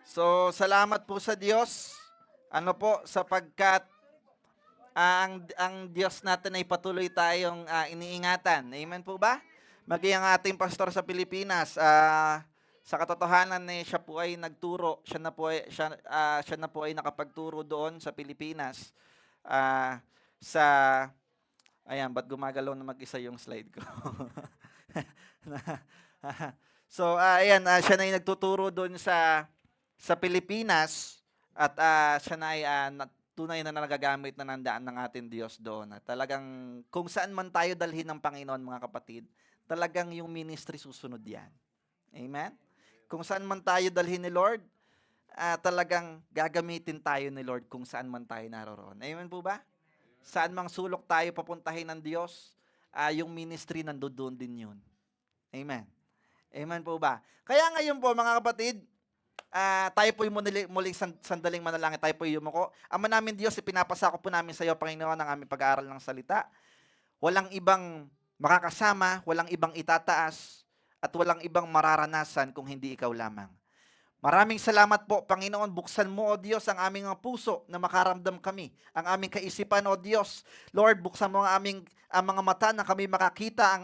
So, salamat po sa Diyos. Ano po, sapagkat ang Diyos natin ay patuloy tayong iniingatan. Amen po ba? Maging ang ating pastor sa Pilipinas, sa katotohanan siya po ay nagturo, siya na po ay nakapagturo doon sa Pilipinas. Ah, sa Ayan, ba't gumagalaw na mag-isa yung slide ko? So, ayan, siya na yung nagtuturo doon sa Pilipinas at siya na ay tunay na nagagamit na nandaan ng ating Diyos doon. At talagang kung saan man tayo dalhin ng Panginoon, mga kapatid, talagang yung ministry susunod yan. Amen? Kung saan man tayo dalhin ni Lord, talagang gagamitin tayo ni Lord kung saan man tayo naroroon. Amen po ba? Saan mang sulok tayo papuntahin ng Diyos, yung ministry nandoon din yun. Amen. Amen po ba? Kaya ngayon po mga kapatid, tayo po yung muling sandaling manalangin, tayo po yung yumuko. Ama namin Diyos, ipinapasako po namin sa iyo, Panginoon, ang aming pag-aaral ng salita. Walang ibang makakasama, walang ibang itataas, at walang ibang mararanasan kung hindi ikaw lamang. Maraming salamat po, Panginoon. Buksan mo, O Diyos, ang aming mga puso na makaramdam kami. Ang aming kaisipan, O Diyos. Lord, buksan mo ang mga mata na kami makakita, ang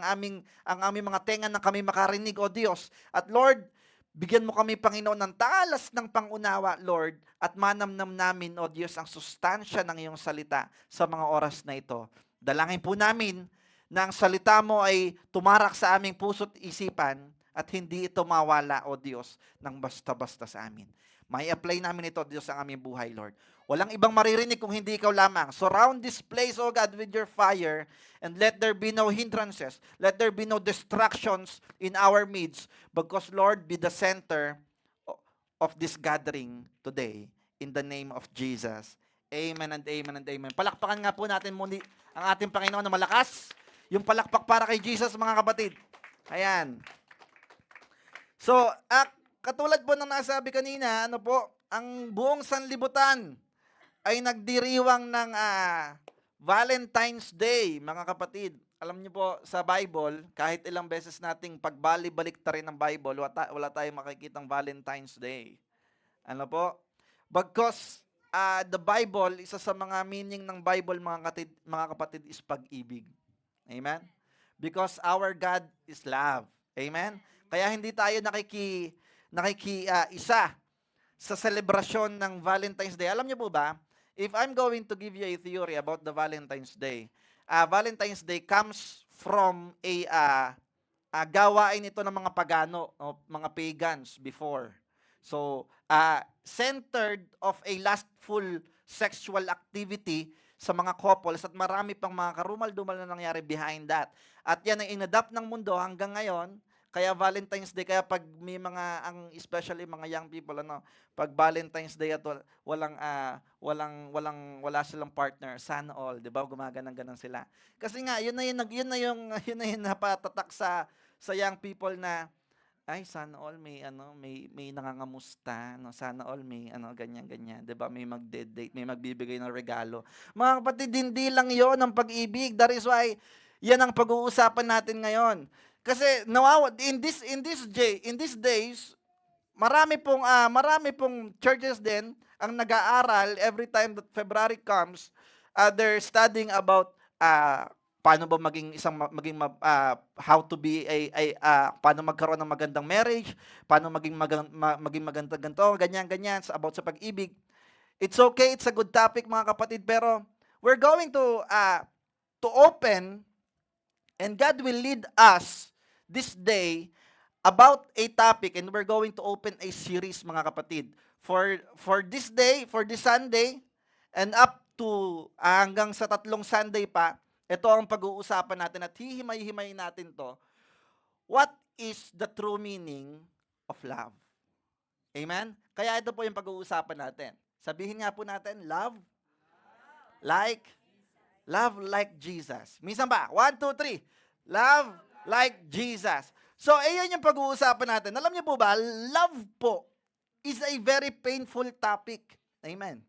aming mga tenga na kami makarinig, O Diyos. At Lord, bigyan mo kami, Panginoon, ng talas ng pangunawa, Lord, at manamnam namin, O Diyos, ang sustansya ng iyong salita sa mga oras na ito. Dalangin po namin na ang salita mo ay tumarak sa aming puso't isipan at hindi ito mawala, O Diyos, ng basta-basta sa amin. May apply namin ito, Diyos, ang aming buhay, Lord. Walang ibang maririnig kung hindi ikaw lamang. Surround this place, O God, with your fire, and let there be no hindrances. Let there be no distractions in our midst, because, Lord, be the center of this gathering today. In the name of Jesus. Amen and amen and amen. Palakpakan nga po natin muli ang ating Panginoon na malakas. Yung palakpak para kay Jesus, mga kapatid. Ayan. So, katulad po ng nasabi kanina, ang buong sanlibutan ay nagdiriwang ng Valentine's Day, mga kapatid. Alam niyo po, sa Bible, kahit ilang beses nating pagbali-balik ta rin ng Bible, wala tayong makikitang Valentine's Day. Ano po? Because the Bible, isa sa mga meaning ng Bible, mga kapatid, is pag-ibig. Amen? Because our God is love. Amen? Kaya hindi tayo isa sa selebrasyon ng Valentine's Day. Alam niyo po ba, if I'm going to give you a theory about the Valentine's comes from gawain ito ng mga pagano o mga pagans before. So, centered of a lustful sexual activity sa mga couples at marami pang mga karumal-dumal na nangyari behind that. At yan ang inadapt ng mundo hanggang ngayon. Kaya Valentine's Day, kaya pag may especially mga young people, pag Valentine's Day at wala silang partner, sana all, 'di ba? Gumaganang-ganang sila. Kasi nga, yun na yung napatatak sa young people na ay sana all may nangangamusta, no, sana all may ganyan-ganyan, 'di ba? May magde-date, may magbibigay ng regalo. Mga kapatid, hindi lang 'yon ang pag-ibig. That is why yan ang pag-uusapan natin ngayon. Kasi in these days, marami pong churches din ang nag-aaral every time that February comes, they're studying about paano ba how to be paano magkaroon ng magandang marriage, paano maging maganda ganito, ganyan about sa pag-ibig. It's okay, it's a good topic, mga kapatid, pero we're going to open, and God will lead us this day about a topic, and we're going to open a series, mga kapatid, for this day, for this Sunday, and up to hanggang sa 3 Sunday pa. Ito ang pag-uusapan natin at hihimay-himay natin to. What is the true meaning of love? Amen? Kaya ito po yung pag-uusapan natin. Sabihin nga po natin, like Jesus. Minsan ba? 1, 2, 3. Love like Jesus. So, ayan yung pag-uusapan natin. Alam niyo po ba, love po is a very painful topic. Amen.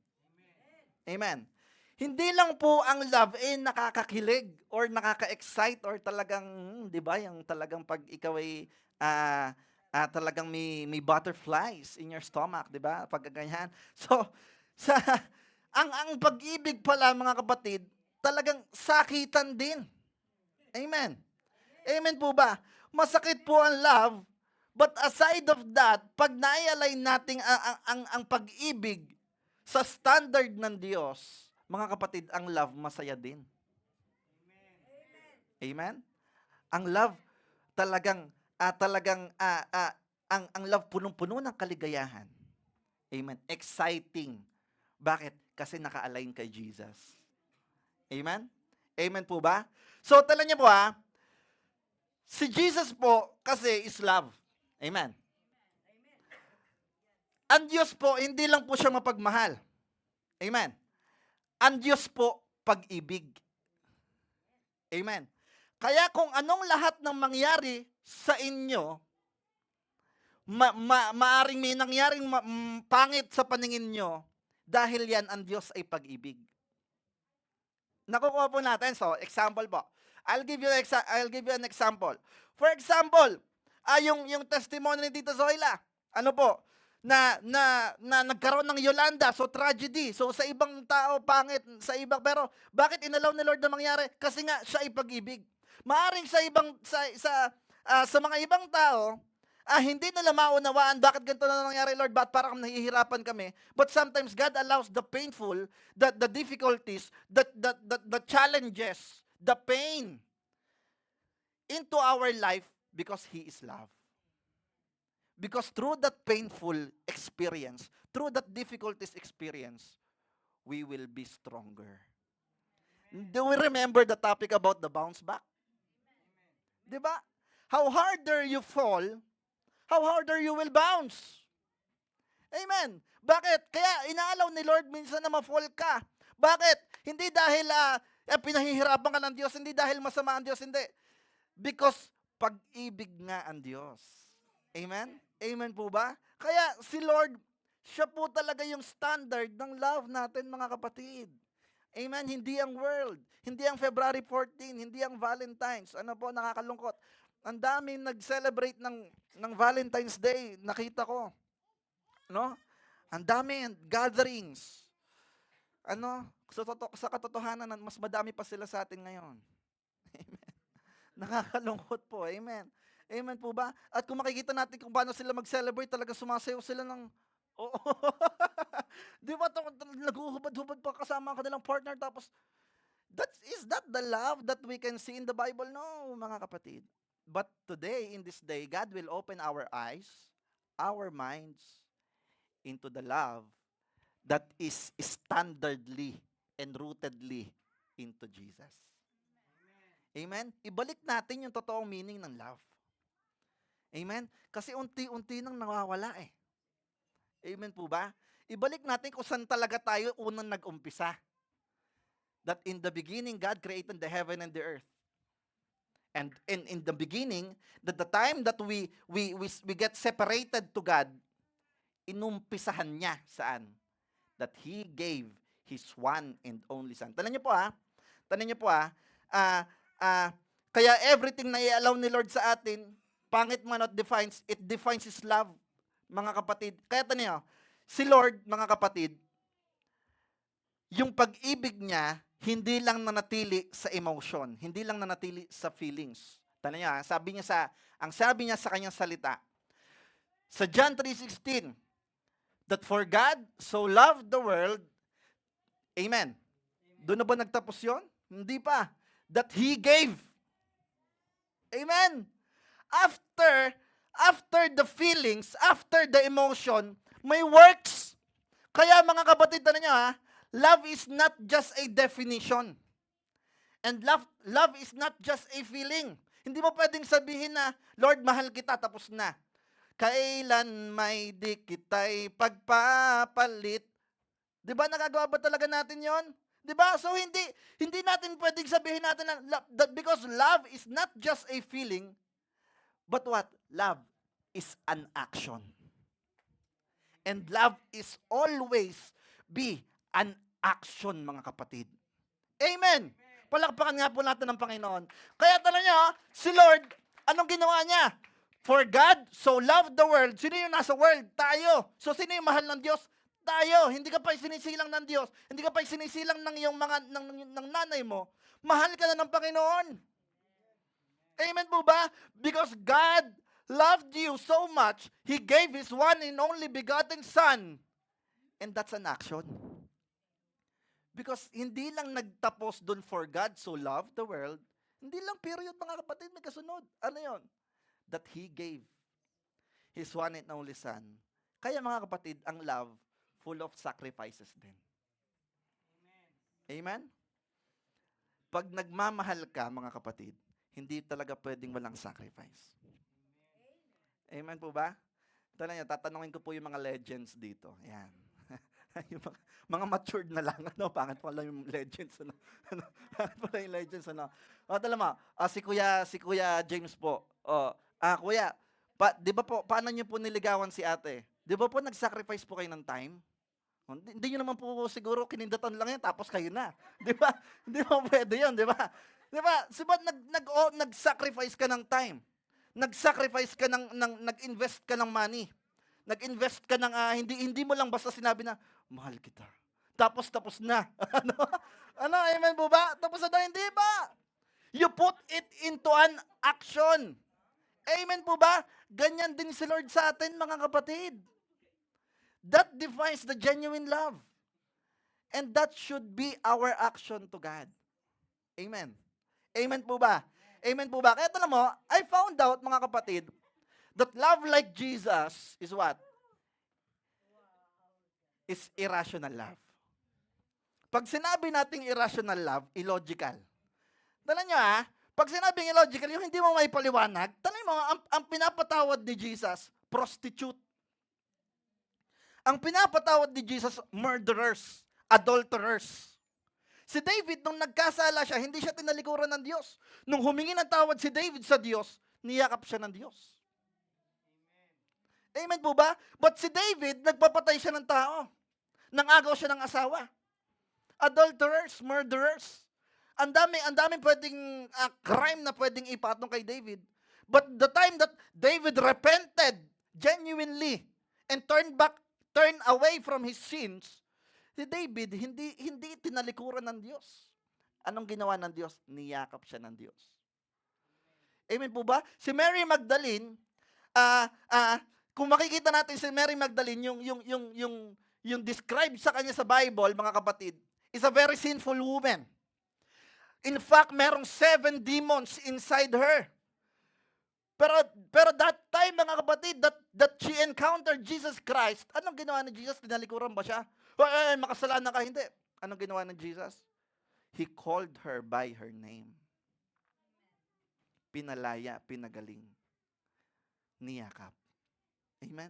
Amen. Hindi lang po ang love nakakakilig or nakaka-excite or talagang, 'di ba, yung talagang pag ikaw ay Talagang may butterflies in your stomach, 'di ba? Pag ganyan. So, sa ang pag-ibig pala mga kapatid, talagang sakitan din. Amen. Amen po ba? Masakit po ang love, but aside of that, pag nai-align natin ang pag-ibig sa standard ng Diyos, mga kapatid, ang love masaya din. Amen? Ang love talagang ang love punong-puno ng kaligayahan. Amen. Exciting. Bakit? Kasi naka-align kay Jesus. Amen? Amen po ba? So, tala niyo po si Jesus po kasi is love. Amen. Ang Diyos po, hindi lang po siya mapagmahal. Amen. Ang Diyos po, pag-ibig. Amen. Kaya kung anong lahat ng mangyari sa inyo, maaring may nangyaring pangit sa paningin nyo, dahil yan ang Diyos ay pag-ibig. Nakukuha po natin. So, example po. I'll give you an example. For example, yung testimony ni Tita Zoila, ano po, na nagkaroon ng Yolanda, so tragedy. So sa ibang tao pangit, sa ibang, pero bakit inalaw ni Lord na mangyari? Kasi nga siya ay pag-ibig. Maaring sa mga ibang tao, hindi nila maunawaan bakit ganito na nangyari, Lord, ba't parang nahihirapan kami. But sometimes God allows the painful, the difficulties, the challenges, the pain into our life because He is love. Because through that painful experience, through that difficulties experience, we will be stronger. Do we remember the topic about the bounce back? Diba? How harder you fall, how harder you will bounce. Amen. Bakit? Kaya inaalaw ni Lord minsan na ma-fall ka. Bakit? Hindi dahil pinahihirapan ka ng Diyos, hindi dahil masama ang Diyos, hindi. Because pag-ibig nga ang Diyos. Amen? Amen po ba? Kaya si Lord, siya po talaga yung standard ng love natin, mga kapatid. Amen? Hindi ang world. Hindi ang February 14. Hindi ang Valentine's. Ano po, nakakalungkot. Ang dami nag-celebrate ng Valentine's Day. Nakita ko. No? Ang dami gatherings. Ano? Sa katotohanan, mas madami pa sila sa atin ngayon. Amen. Nakakalungkot po. Amen. Amen po ba? At kung makikita natin kung paano sila mag-celebrate, talaga sumasayaw sila ng, oo. Di ba, nag-uhubad-hubad pa kasama ang kanilang partner, tapos, is that the love that we can see in the Bible? No, mga kapatid. But today, in this day, God will open our eyes, our minds, into the love that is standardly and rootedly into Jesus. Amen? Ibalik natin yung totoong meaning ng love. Amen? Kasi unti-unti nang nawawala eh. Amen po ba? Ibalik natin kung saan talaga tayo unang nag-umpisa. That in the beginning, God created the heaven and the earth. And in the beginning, that the time that we get separated to God, inumpisahan niya saan? That He gave His one and only Son. Tanan niyo po kaya everything na i-allow ni Lord sa atin, pangit man it defines His love, mga kapatid. Kaya niyo, si Lord, mga kapatid, yung pag-ibig niya, hindi lang nanatili sa emotion, hindi lang nanatili sa feelings. Tanan niyo, ang sabi niya sa kanyang salita, sa John 3:16, that for God so loved the world, amen. Doon na ba nagtapos yun? Hindi pa. That He gave. Amen. After the feelings, after the emotion, may works. Kaya mga kapatid, love is not just a definition. And love is not just a feeling. Hindi mo pwedeng sabihin na, Lord, mahal kita, tapos na. Kailan may di kita'y pagpapalit. Di ba nagagawa ba talaga natin yon? Di ba? So hindi natin pwedeng sabihin natin na because love is not just a feeling, but what? Love is an action. And love is always be an action, mga kapatid. Amen. Palakpakan nga po natin ng Panginoon. Kaya tanong niyo, si Lord, anong ginawa niya? For God so loved the world. Sino yung nasa world? Tayo. So sino yung mahal ng Diyos? Tayo. Hindi ka pa sinisilang ng Diyos. Hindi ka pa sinisilang ng iyong ng nanay mo. Mahal ka na ng Panginoon. Amen po ba? Because God loved you so much, He gave His one and only begotten Son. And that's an action. Because hindi lang nagtapos dun for God so loved the world. Hindi lang period mga kapatid, may kasunod. Ano yon? That He gave His one and only Son. Kaya mga kapatid, ang love, full of sacrifices din. Amen? Pag nagmamahal ka, mga kapatid, hindi talaga pwedeng walang sacrifice. Amen po ba? Tala niyo, tatanungin ko po yung mga legends dito. Ayan. Yung mga matured na lang. Ano, pangit pala yung legends. Ano? Pangit pala yung legends. Ano? O, tala mo, si Kuya James po. Kuya, di ba po, paano niyo po niligawan si ate? Di ba po nag-sacrifice po kayo ng time? Hindi niyo naman po siguro kinindatan lang yan, tapos kayo na. Di ba? Hindi mo pwede yun, di ba? Di ba? Nag-sacrifice ka ng time. Nag-sacrifice ka nag-invest ka ng money. Nag-invest ka ng, hindi mo lang basta sinabi na, mahal kita. Tapos na. Amen po ba? Tapos na, hindi ba? You put it into an action. Amen po ba? Ganyan din si Lord sa atin, mga kapatid. That defines the genuine love. And that should be our action to God. Amen. Amen po ba? Amen po ba? Kaya alam mo, I found out, mga kapatid, that love like Jesus is what? Is irrational love. Pag sinabi nating irrational love, illogical. Tala nyo pag sinabing illogical, yung hindi mo may paliwanag, tanay mo, ang pinapatawad ni Jesus, prostitute. Ang pinapatawad ni Jesus, murderers, adulterers. Si David, nung nagkasala siya, hindi siya tinalikuran ng Diyos. Nung humingi ng tawad si David sa Diyos, niyakap siya ng Diyos. Amen po ba? But si David, nagpapatay siya ng tao. Nangagaw siya ng asawa. Adulterers, murderers. Ang daming pwedeng crime na pwedeng ipatong kay David. But the time that David repented genuinely and turned away from his sins, si David hindi tinalikuran ng Diyos. Anong ginawa ng Diyos? Niyakap siya ng Diyos. Amen po ba? Si Mary Magdalene, kung makikita natin si Mary Magdalene, yung described sa kanya sa Bible, mga kapatid, is a very sinful woman. In fact, merong 7 demons inside her. Pero that time, mga kapatid, that she encountered Jesus Christ, anong ginawa ni Jesus? Tinalikuran ba siya? Makasalanan ka, hindi. Anong ginawa ng Jesus? He called her by her name. Pinalaya, pinagaling. Niyakap. Amen?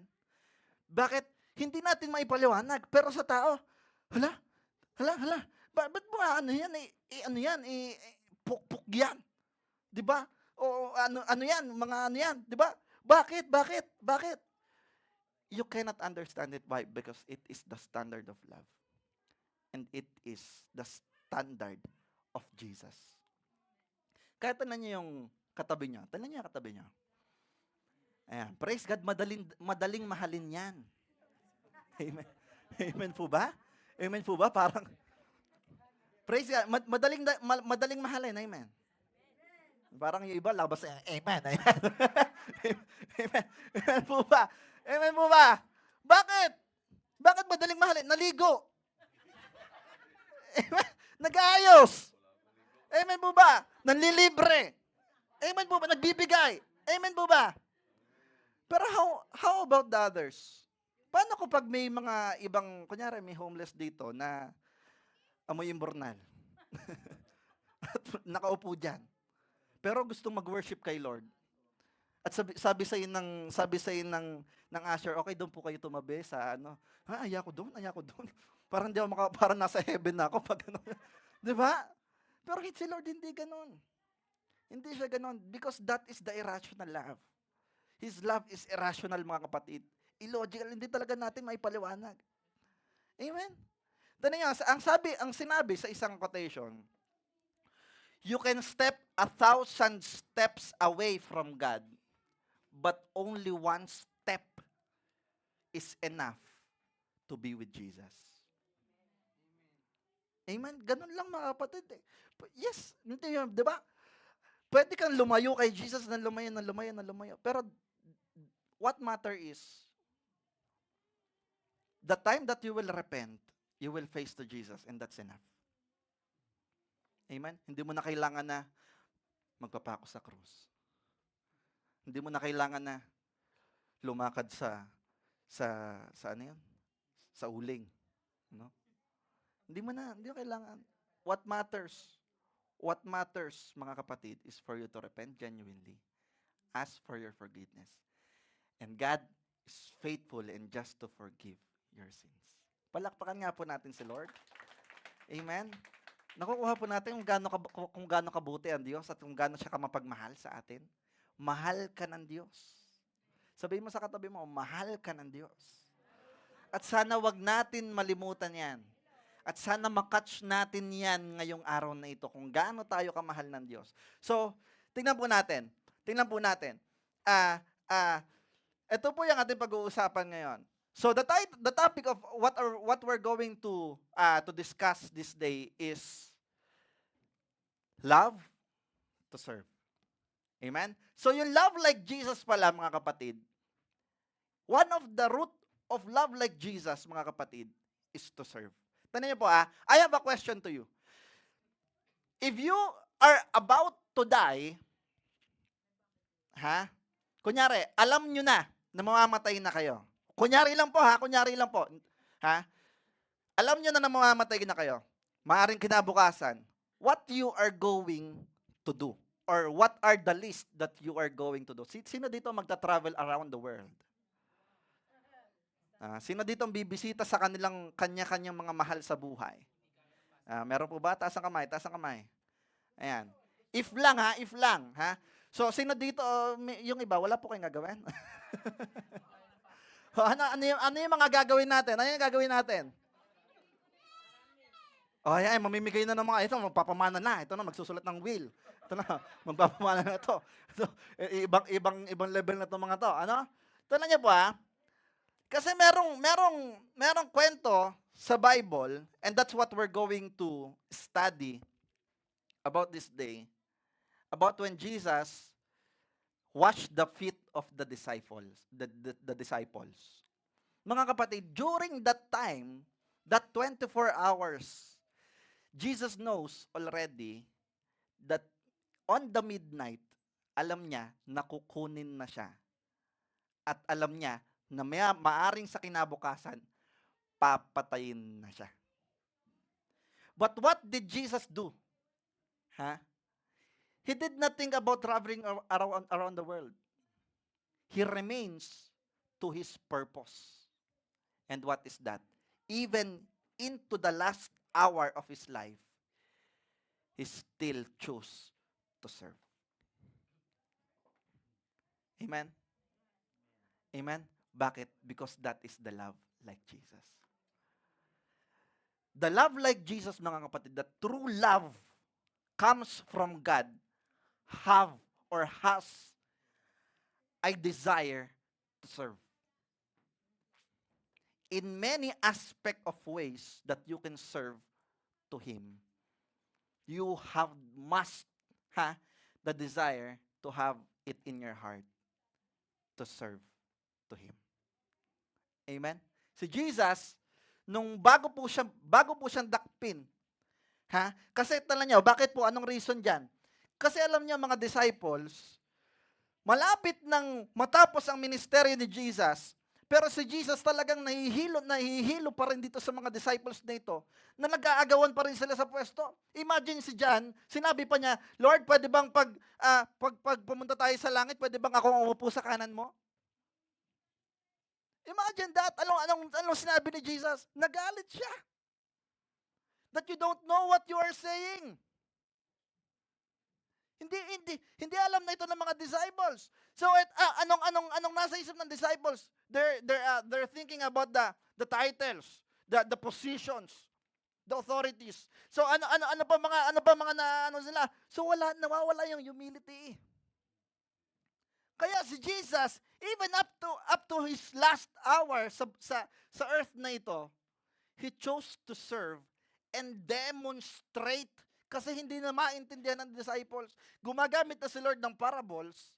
Bakit? Hindi natin maipaliwanag. Pero sa tao, hala, ba't mo pukpuk yan? Di ba? O ano yan, di ba? Bakit? You cannot understand it. Why? Because it is the standard of love. And it is the standard of Jesus. Kaya tanan niyo yung katabi niya. Ayan. Praise God, madaling mahalin yan. Amen. Amen po ba? Amen po ba? Parang, praise God, madaling mahalin. Amen. Parang yung iba, labas, amen. Amen. Amen po ba? Amen po ba? Bakit? Bakit madaling mahalin? Naligo. Amen. Nag-aayos. Amen po ba? Nanlilibre. Amen po ba? Nagbibigay. Amen po ba? Pero how about the others? Paano kapag may mga ibang, kunyari may homeless dito na amoy imbornal? At nakaupo dyan. Pero gustong mag-worship kay Lord. At sabi sa ng usher, okay, doon po kayo tumabi sa ano. Ayako doon. Parang parang nasa heaven na ako pag ano. 'Di ba? Pero si Lord hindi ganoon. Hindi siya ganoon because that is the irrational love. His love is irrational, mga kapatid. Illogical, hindi talaga natin maipaliwanag. Amen. Ang sinabi sa isang quotation, you can step 1,000 steps away from God, but only one step is enough to be with Jesus. Amen? Ganun lang mga kapatid. Yes, hindi yun, di ba? Pwede kang lumayo kay Jesus na lumayo. Pero what matter is, the time that you will repent, you will face to Jesus and that's enough. Amen? Hindi mo na kailangan na magpapako sa krus. Hindi mo na kailangan na lumakad sa ano yun? Sa uling. No? Hindi mo kailangan. What matters, mga kapatid, is for you to repent genuinely. Ask for your forgiveness. And God is faithful and just to forgive your sins. Palakpakan nga po natin si Lord. Amen? Nakukuha po natin kung gaano kabuti ang Diyos at kung gaano siya kamapagmahal sa atin. Mahal ka ng Diyos. Sabihin mo sa katabi mo, mahal ka ng Diyos. At sana wag natin malimutan yan. At sana makatch natin yan ngayong araw na ito kung gaano tayo kamahal ng Diyos. So, tingnan po natin. Ito po yung ating pag-uusapan ngayon. So, the topic of what we're going to discuss this day is love to serve. Amen? So, yung love like Jesus pala, mga kapatid, one of the root of love like Jesus, mga kapatid, is to serve. Tanong niyo po I have a question to you. If you are about to die, kunyari, alam nyo na mamamatay na kayo. Kunyari lang po. Alam nyo na mamamatay na kayo. Maaring kinabukasan, what you are going to do? Or what are the list that you are going to do? Sino dito magta-travel around the world? Sino dito ang bibisita sa kanya-kanyang mga mahal sa buhay? Meron po ba? Taas ang kamay. Ayan. If lang. So, sino dito, yung iba, wala po kayong gagawin? ano yung mga gagawin natin? Ayan, mamimigay na ng mga, ito, magpapamana na. Ito na, magsusulat ng will. Ito na, magpapamana na ito. So, ibang level na itong mga to. Ano? Ito na niyo po kasi merong kwento sa Bible, and that's what we're going to study about this day, about when Jesus washed the feet of the disciples. The disciples. Mga kapatid, during that time, that 24 hours, Jesus knows already that on the midnight, alam niya na kukunin na siya. At alam niya na maaring sa kinabukasan, papatayin na siya. But what did Jesus do? He did not think about traveling around the world. He remains to his purpose. And what is that? Even into the last hour of his life, he still chose to serve. Amen? Amen? Bakit? Because that is the love like Jesus. The love like Jesus, mga kapatid, the true love comes from God, has a desire to serve. In many aspect of ways that you can serve to Him, you must have the desire to have it in your heart to serve to Him. Amen? Si Jesus, nung bago po siyang dakpin, kasi tala niyo, bakit po, anong reason dyan? Kasi alam niyo mga disciples, malapit nang matapos ang ministeryo ni Jesus, pero si Jesus talagang nahihilo pa rin dito sa mga disciples na ito, na nag-aagawan pa rin sila sa pwesto. Imagine si John, sinabi pa niya, Lord, pwede bang pag pumunta tayo sa langit, pwede bang ako umupo sa kanan mo? Imagine that. Anong sinabi ni Jesus? Nagalit siya. That you don't know what you are saying. Hindi alam na ito ng mga disciples. So anong nasa isip ng disciples? They're thinking about the titles, the positions, the authorities. So ano pa mga sila? So nawawala yung humility. Kaya si Jesus, even up to his last hour sa earth na ito, he chose to serve and demonstrate kasi hindi na maintindihan ng disciples. Gumagamit na si Lord ng parables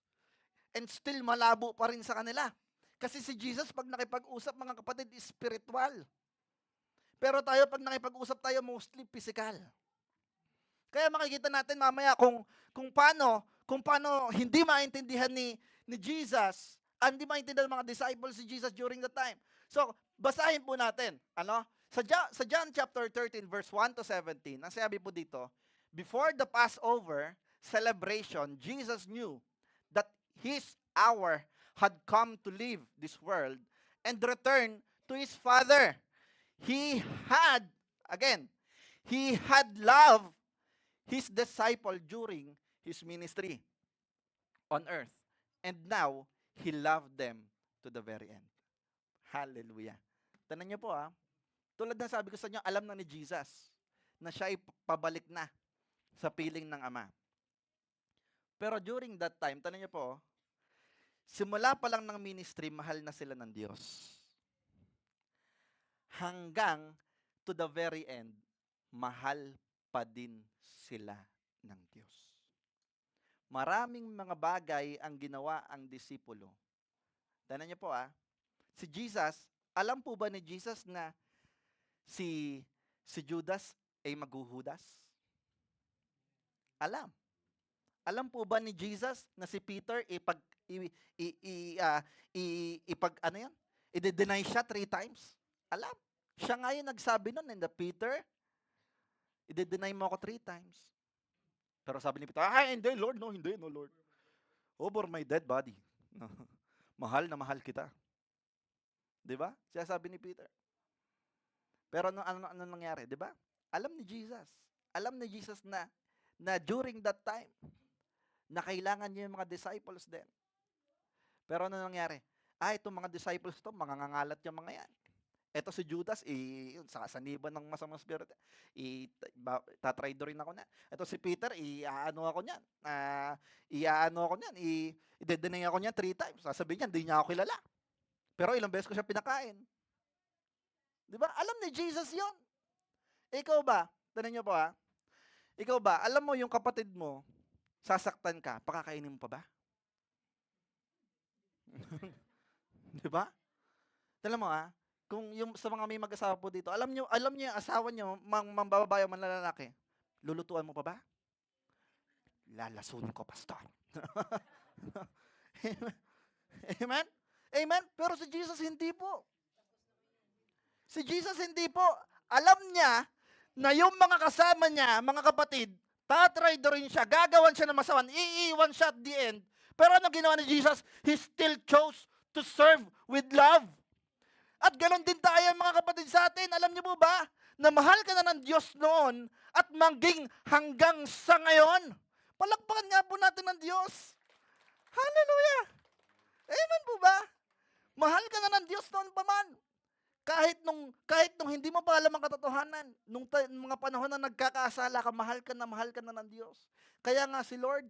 and still malabo pa rin sa kanila. Kasi si Jesus, pag nakipag-usap, mga kapatid, spiritual. Pero tayo, pag nakipag-usap tayo, mostly physical. Kaya makikita natin mamaya kung paano hindi maintindihan ni Jesus, hindi maintindihan ng mga disciples si Jesus during the time. So, basahin po natin. Sa John chapter 13, verse 1 to 17, ang sabi po dito, before the Passover celebration, Jesus knew that his hour had come to leave this world and return to his Father. He had loved his disciple during his ministry on earth. And now, he loved them to the very end. Hallelujah. Tanan niyo po tulad ng sabi ko sa inyo, alam na ni Jesus na siya ay pabalik na sa piling ng Ama. Pero during that time, tanan niyo po, simula pa lang ng ministry, mahal na sila ng Diyos. Hanggang to the very end, mahal pa din sila ng Diyos. Maraming mga bagay ang ginawa ang disipulo. Tanan niyo po si Jesus, alam po ba ni Jesus na si Judas ay maghuhudas? Alam. Alam po ba ni Jesus na si Peter i-deny siya 3 times? Alam. Siya nga yung nagsabi nun, na Peter, i-deny mo ako 3 times. Pero sabi ni Peter, hindi Lord, no Lord. Over my dead body. Mahal na mahal kita. 'Di ba? Siya sabi ni Peter. Pero ano nangyari, 'di ba? Alam ni Jesus na during that time na kailangan niya yung mga disciples din. Pero ano nangyari? Itong mga disciples to, mangangalat yung mga yan. Ito si Judas, sa kasaniban ng masamang spirito, tatraidorin ako na. Ito si Peter, i-deny ako niyan 3 times. Sasabihin niya, hindi niya ako kilala. Pero ilang beses ko siya pinakain. Di ba? Alam ni Jesus yon. Ikaw ba? Tanong niyo po Ikaw ba? Alam mo yung kapatid mo, sasaktan ka, pakakainin mo pa ba? Di ba? Alam mo kung yung sa mga may mag-asawa po dito, alam niyo yung asawa niyo, mambababae o manlalaki, lulutuan mo pa ba? Lalasunin ko, pastor. Amen? Amen? Pero si Jesus hindi po. Si Jesus hindi po. Alam niya na yung mga kasama niya, mga kapatid, tatraidorin siya, gagawan siya ng masawan, iiwan siya at the end. Pero ano ginawa ni Jesus? He still chose to serve with love. At ganoon din tayo mga kapatid sa atin. Alam niyo po ba na mahal ka na ng Diyos noon at maging hanggang sa ngayon? Palakpakan nga po natin ng Diyos. Hallelujah! Amen po ba? Mahal ka na ng Diyos noon pa man. Kahit nung hindi mo pa alam ang katotohanan, nung mga panahon na nagkakasala ka, mahal ka na ng Diyos. Kaya nga si Lord,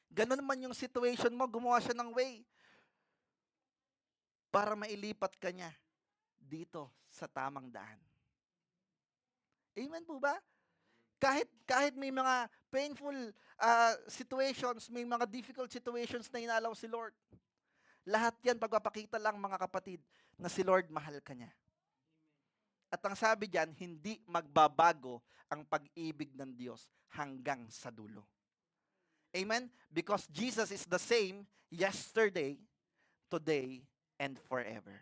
ganun man yung situation mo, gumawa siya ng way para mailipat ka niya dito sa tamang daan. Amen po ba? Kahit may mga painful situations, may mga difficult situations na inalaw si Lord, lahat yan pagpapakita lang mga kapatid na si Lord mahal ka niya. At ang sabi diyan, hindi magbabago ang pag-ibig ng Diyos hanggang sa dulo. Amen? Because Jesus is the same yesterday, today, and forever.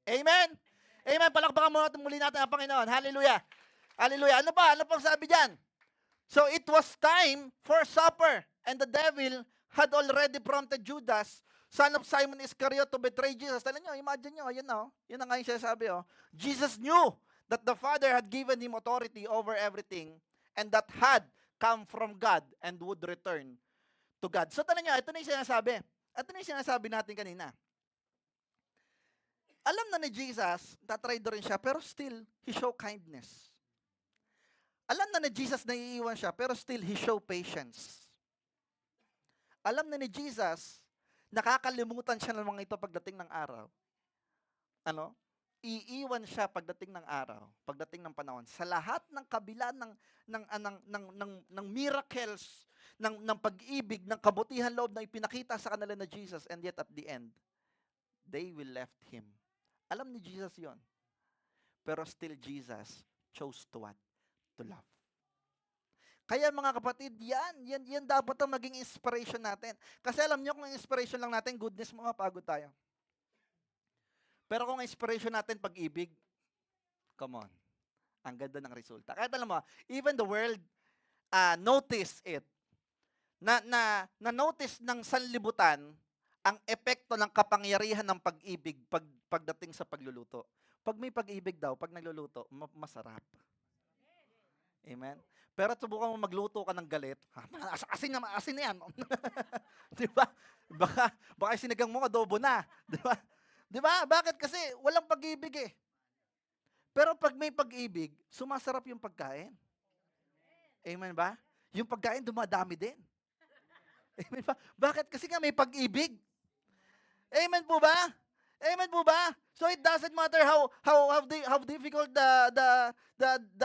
Amen? Amen. Palakpakan muli natin ang Panginoon. Hallelujah. Hallelujah. Ano pang sabi diyan? So it was time for supper, and the devil had already prompted Judas, son of Simon Iscariot, to betray Jesus. Alam nyo, imagine nyo, yun na nga yung sinasabi. Jesus knew that the Father had given him authority over everything, and that had come from God and would return to God. So tanong nyo, ito na yung sinasabi. Ito na yung sinasabi natin kanina. Alam na ni Jesus, tatraido rin siya, pero still, he show kindness. Alam na ni Jesus na iiwan siya, pero still, he show patience. Alam na ni Jesus nakakalimutan siya ng mga ito pagdating ng araw. Ano? Iiwan siya pagdating ng araw, pagdating ng panahon. Sa lahat ng kabila ng miracles, ng pag-ibig, ng kabutihan loob na ipinakita sa kanila na Jesus, and yet at the end, they will left him. Alam ni Jesus yon. Pero still Jesus chose to what? To love. Kaya mga kapatid, yan dapat ang maging inspiration natin. Kasi alam niyo kung inspiration lang natin, goodness, mapapagod tayo. Pero kung inspiration natin pag-ibig, come on, ang ganda ng resulta. Kahit alam mo, even the world notice it. Na-notice ng sanlibutan ang epekto ng kapangyarihan ng pag-ibig pagdating sa pagluluto. Pag may pag-ibig daw, pag nagluluto, masarap. Amen? Pero subukan mo magluto ka ng galit, asin na yan. Di ba? Baka sinigang mo, adobo na. Di ba? Di ba? Bakit? Kasi walang pag-ibig eh. Pero pag may pag-ibig, sumasarap yung pagkain. Amen ba? Yung pagkain dumadami din. Amen ba? Bakit? Kasi nga may pag-ibig. Amen po ba? Amen po ba? So it doesn't matter how difficult the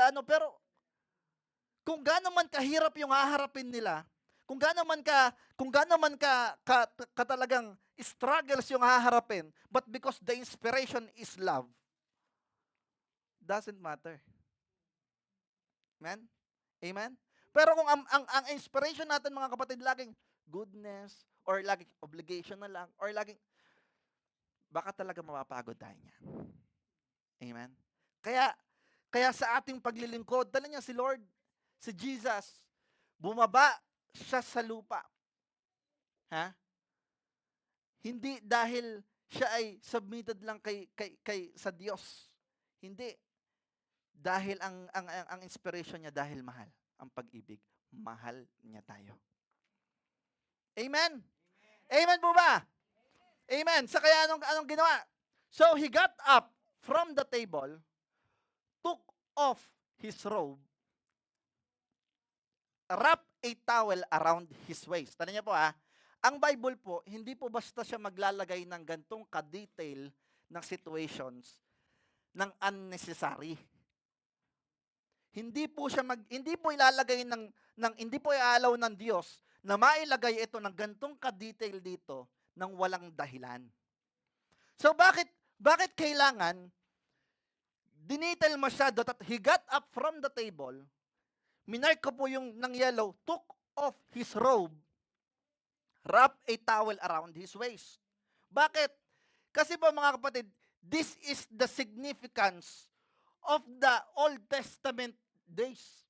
ano, pero kung gaano man kahirap yung haharapin nila, kung gaano man ka talagang struggles yung haharapin, but because the inspiration is love, doesn't matter. Amen? Amen? Pero kung ang inspiration natin mga kapatid laging goodness, or laging obligation na lang, or laging, baka talaga mapapagod tayo niya. Amen? Kaya sa ating paglilingkod, dala niya si Lord, si Jesus, bumaba siya sa lupa. Ha? Hindi dahil siya ay submitted lang kay sa Diyos. Hindi. Dahil ang inspiration niya dahil mahal ang pag-ibig. Mahal niya tayo. Amen? Amen po ba? Amen. Sa kaya anong ginawa? So he got up from the table, took off his robe, wrapped a towel around his waist. Tandaan niyo po ang Bible po, hindi po basta siya maglalagay ng gantong ka-detail ng situations ng unnecessary. Hindi po ilalagay hindi po iaalaw ng Diyos na mailagay ito ng gantong ka-detail dito ng walang dahilan. So bakit kailangan dinital masyado that he got up from the table, minark ko po yung ng yellow, took off his robe, wrap a towel around his waist. Bakit? Kasi po mga kapatid, this is the significance of the Old Testament days.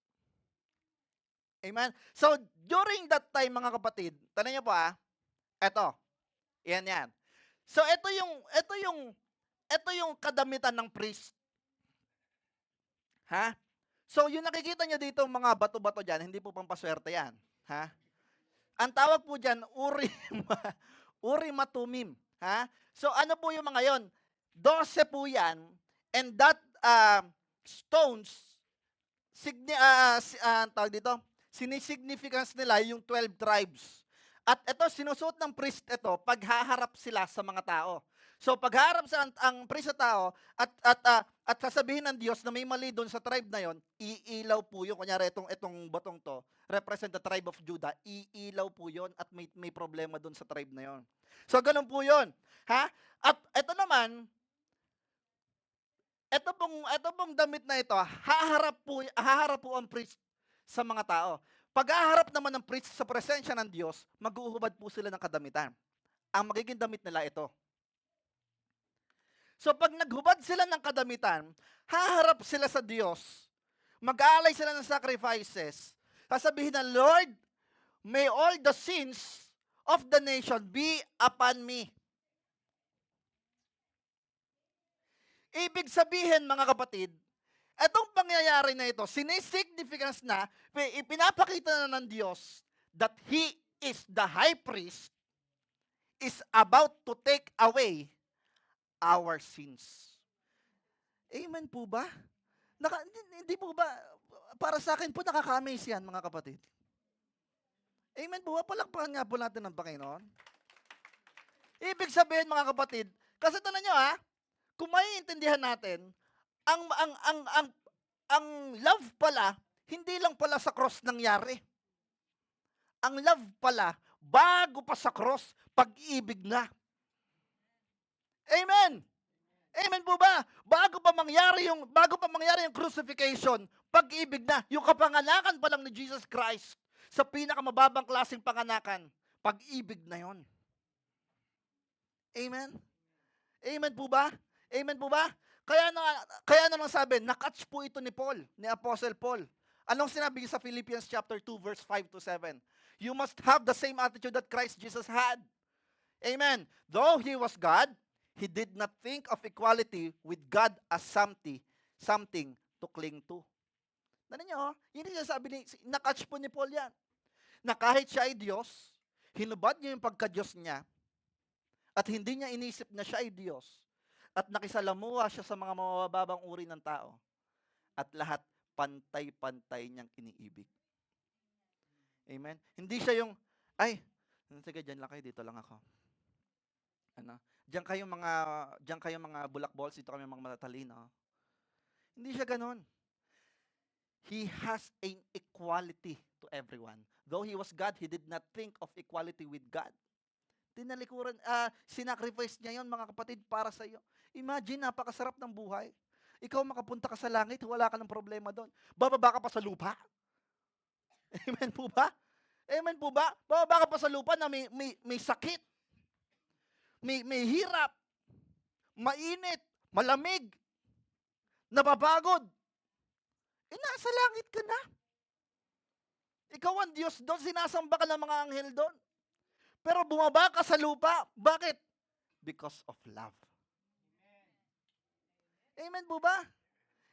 Amen? So, during that time mga kapatid, tanong niyo po eto, yan. So, ito yung kadamitan ng priest. Ha? So, yung nakikita niyo dito mga bato-bato dyan, hindi po pampaswerte yan. Ha? Ang tawag po dyan, Urim at Tumim. Ha? So, ano po yung mga yon? 12 po yan, and that stones, tawag dito, sinisignificance nila yung 12 tribes. At ito, sinusuot ng priest ito, paghaharap sila sa mga tao. So, pagharap sa ang priest sa tao, at sasabihin ng Diyos na may mali doon sa tribe na yon, iilaw po yun. Kunyari, itong batong to, represent the tribe of Judah, iilaw po yun at may problema doon sa tribe na yon. So, ganun po yun. Ha? At ito naman, ito pong damit na ito, haharap po ang priest sa mga tao. Pag haharap naman ng priest sa presensya ng Diyos, maghuhubad po sila ng kadamitan. Ang magiging damit nila ito. So pag naghubad sila ng kadamitan, haharap sila sa Diyos, mag-aalay sila ng sacrifices, sasabihin na, Lord, may all the sins of the nation be upon me. Ibig sabihin mga kapatid, itong pangyayari na ito, sinisignificance na, ipinapakita na ng Diyos that He is the high priest, is about to take away our sins. Amen po ba? Hindi po ba, para sa akin po nakaka-amaze yan mga kapatid. Amen po ba? Palakpakan nga po natin ng Panginoon. Ibig sabihin mga kapatid, kasi tingnan niyo kung maiintindihan natin, ang love pala, hindi lang pala sa cross nangyari. Ang love pala, bago pa sa cross, pag-ibig na. Amen. Amen po ba? Bago pa mangyari yung crucifixion, pag-ibig na. Yung kapanganakan pa lang ni Jesus Christ sa pinakamababang klaseng panganakan, pag-ibig na yon. Amen. Amen po ba? Amen po ba? Kaya na lang sabi, nakatch po ito ni Paul, ni Apostle Paul. Anong sinabi niya sa Philippians chapter 2 verse 5 to 7? You must have the same attitude that Christ Jesus had. Amen. Though he was God, he did not think of equality with God as something to cling to. Ano niyo, yun yung sabi nakatch po ni Paul yan. Na kahit siya ay Diyos, hinubad niya yung pagka-Diyos niya, at hindi niya inisip na siya ay Diyos, at nakisalamuha siya sa mga mabababang uri ng tao, at lahat pantay-pantay niyang iniibig. Amen? Hindi siya yung, ay, sige, dyan lang kayo, dito lang ako. Ano? Diyan kayo mga bulakbols, dito kami mga matatalino. Hindi siya ganun. He has an equality to everyone. Though he was God, he did not think of equality with God. Sinacrifice niya yon mga kapatid para sa iyo. Imagine, napakasarap ng buhay. Ikaw makapunta ka sa langit, wala ka ng problema doon. Bababa ka pa sa lupa. Amen po ba? Amen po ba? Bababa ka pa sa lupa na may sakit. May hirap. Mainit. Malamig. Napapagod. Nasa langit ka na. Ikaw ang Diyos doon, sinasamba ka ng mga anghel doon. Pero bumaba ka sa lupa. Bakit? Because of love. Amen po ba?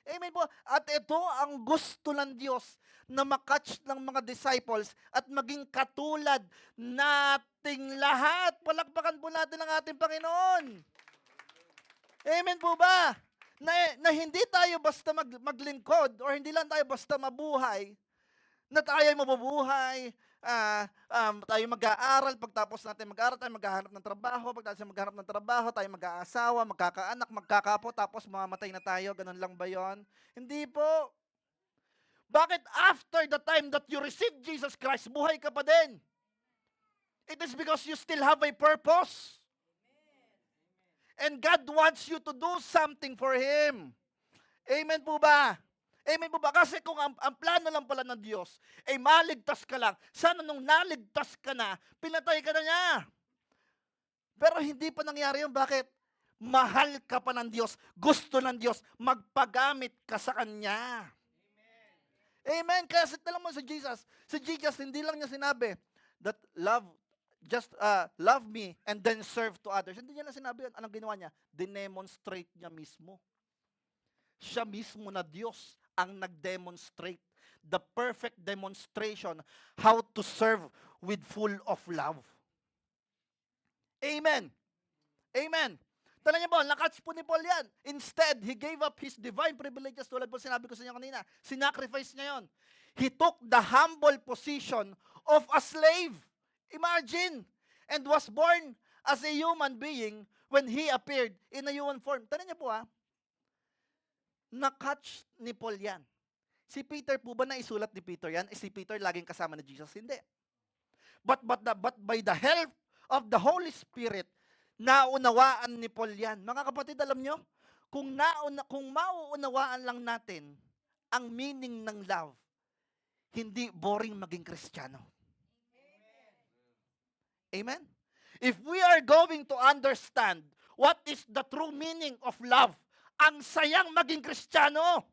Amen po. At ito ang gusto ng Diyos na makatch ng mga disciples at maging katulad nating lahat. Palakpakan po natin ang ating Panginoon. Amen po ba? Na hindi tayo basta maglingkod or hindi lang tayo basta mabuhay, na tayo mabubuhay, tayo mag-aaral, pagtapos natin mag-aaral, tayo maghahanap ng trabaho, pagtapos maghahanap ng trabaho, tayo mag-aasawa, magkakaanak, magkakapo, tapos mamamatay na tayo, ganun lang ba yon? Hindi po. Bakit after the time that you receive Jesus Christ, buhay ka pa din? It is because you still have a purpose. And God wants you to do something for Him. Amen po ba? Amen po ba? Kasi kung ang plano lang pala ng Diyos ay maligtas ka lang, sana nung naligtas ka na, pinatay ka na niya. Pero hindi pa nangyari yun. Bakit? Mahal ka pa ng Diyos. Gusto ng Diyos. Magpagamit ka sa Kanya. Amen. Kaya alam mo si Jesus, hindi lang niya sinabi that love me and then serve to others. Hindi niya lang sinabi yun. Anong ginawa niya? Dinemonstrate niya mismo. Siya mismo na Diyos ang nag-demonstrate. The perfect demonstration how to serve with full of love. Amen. Amen. Tala niyo po, nakatch po ni Paul yan. Instead, he gave up his divine privileges, tulad po sinabi ko sa inyo kanina. Sinacrifice niya yon. He took the humble position of a slave. Imagine. And was born as a human being when he appeared in a human form. Tala niyo po nakatch ni Paul yan. Si Peter po ba naisulat ni Peter yan? Si Peter laging kasama ni Jesus? Hindi. But by the help of the Holy Spirit, naunawaan ni Paul yan. Mga kapatid, alam nyo, kung mauunawaan lang natin ang meaning ng love, hindi boring maging Kristiyano. Amen? If we are going to understand what is the true meaning of love, ang sayang maging Kristiyano.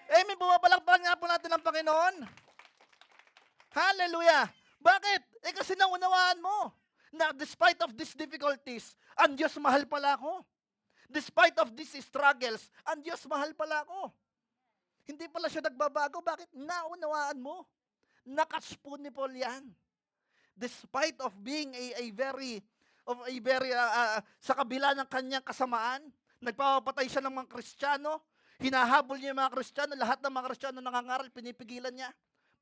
Amen. Bumapalakpakan nga po natin ang Panginoon. Hallelujah. Bakit? Kasi naunawaan mo na despite of these difficulties, ang Diyos mahal pala ako. Despite of these struggles, ang Diyos mahal pala ako. Hindi pala siya nagbabago. Bakit? Naunawaan mo. Nakaspo ni Paul yan. Despite of being a very sa kabila ng kanyang kasamaan, nagpapatay siya ng mga Kristiyano, hinahabol niya yung mga Kristiyano, lahat ng mga Kristiyano nangangaral, pinipigilan niya.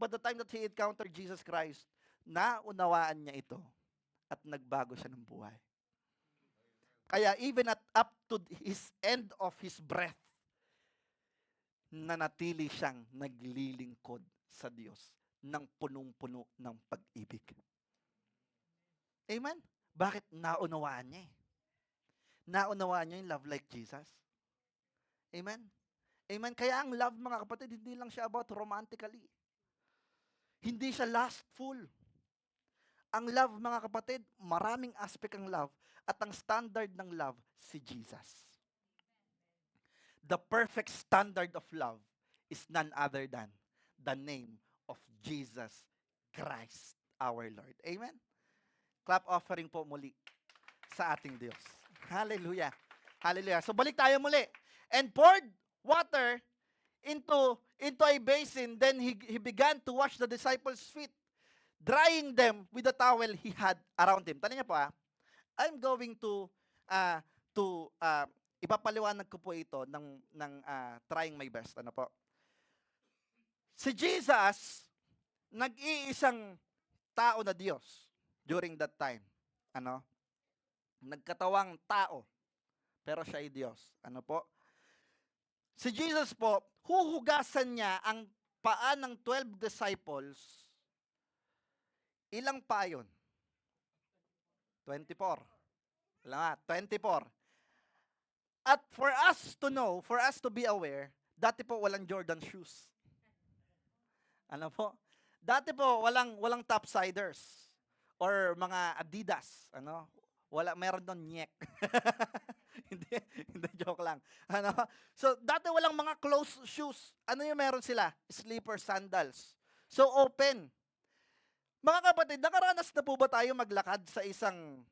But the time that he encountered Jesus Christ, naunawaan niya ito at nagbago siya ng buhay. Kaya even at up to his end of his breath, nanatili siyang naglilingkod sa Diyos ng punong-puno ng pag-ibig. Amen? Bakit? Naunawaan niya eh. Naunawaan niya yung love like Jesus. Amen? Amen? Kaya ang love, mga kapatid, hindi lang siya about romantically. Hindi siya lustful. Ang love, mga kapatid, maraming aspect ang love. At ang standard ng love, si Jesus. The perfect standard of love is none other than the name of Jesus Christ, our Lord. Amen? Clap offering po muli sa ating Diyos. Hallelujah. Hallelujah. So balik tayo muli. And poured water into a basin, then he began to wash the disciples' feet, drying them with the towel he had around him. Tanda niya po I'm going to ipapaliwanag ko po ito ng trying my best. Ano po? Si Jesus, nag-iisang tao na Diyos during that time. Ano? Nagkatawang tao, pero siya ay Diyos. Ano po? Si Jesus po, huhugasan niya ang paa ng 12 disciples. Ilang paa yun? 24. Alam nga, 24. At for us to know, for us to be aware, dati po walang Jordan shoes. Ano po? Dati po walang topsiders or mga Adidas, ano? Meron doon nyek. hindi joke lang. Ano? So dati walang mga closed shoes. Ano yung meron sila? Sleeper sandals. So open. Mga kapatid, nakaranas na po ba tayo maglakad sa isang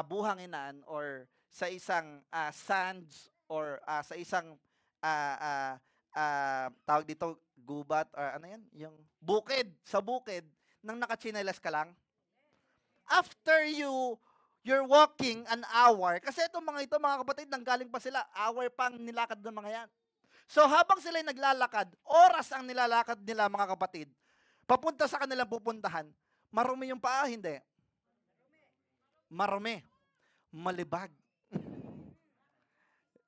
buhanginan or sa isang sands or sa isang tawag dito gubat or ano yan? Yung bukid, sa bukid nang nakachinelas ka lang? After you're walking an hour, kasi itong mga ito, mga kapatid, nanggaling pa sila, hour pang nilakad ng mga yan. So habang sila naglalakad, oras ang nilalakad nila, mga kapatid, papunta sa kanilang pupuntahan, marumi yung paa, hindi? Marumi. Malibag.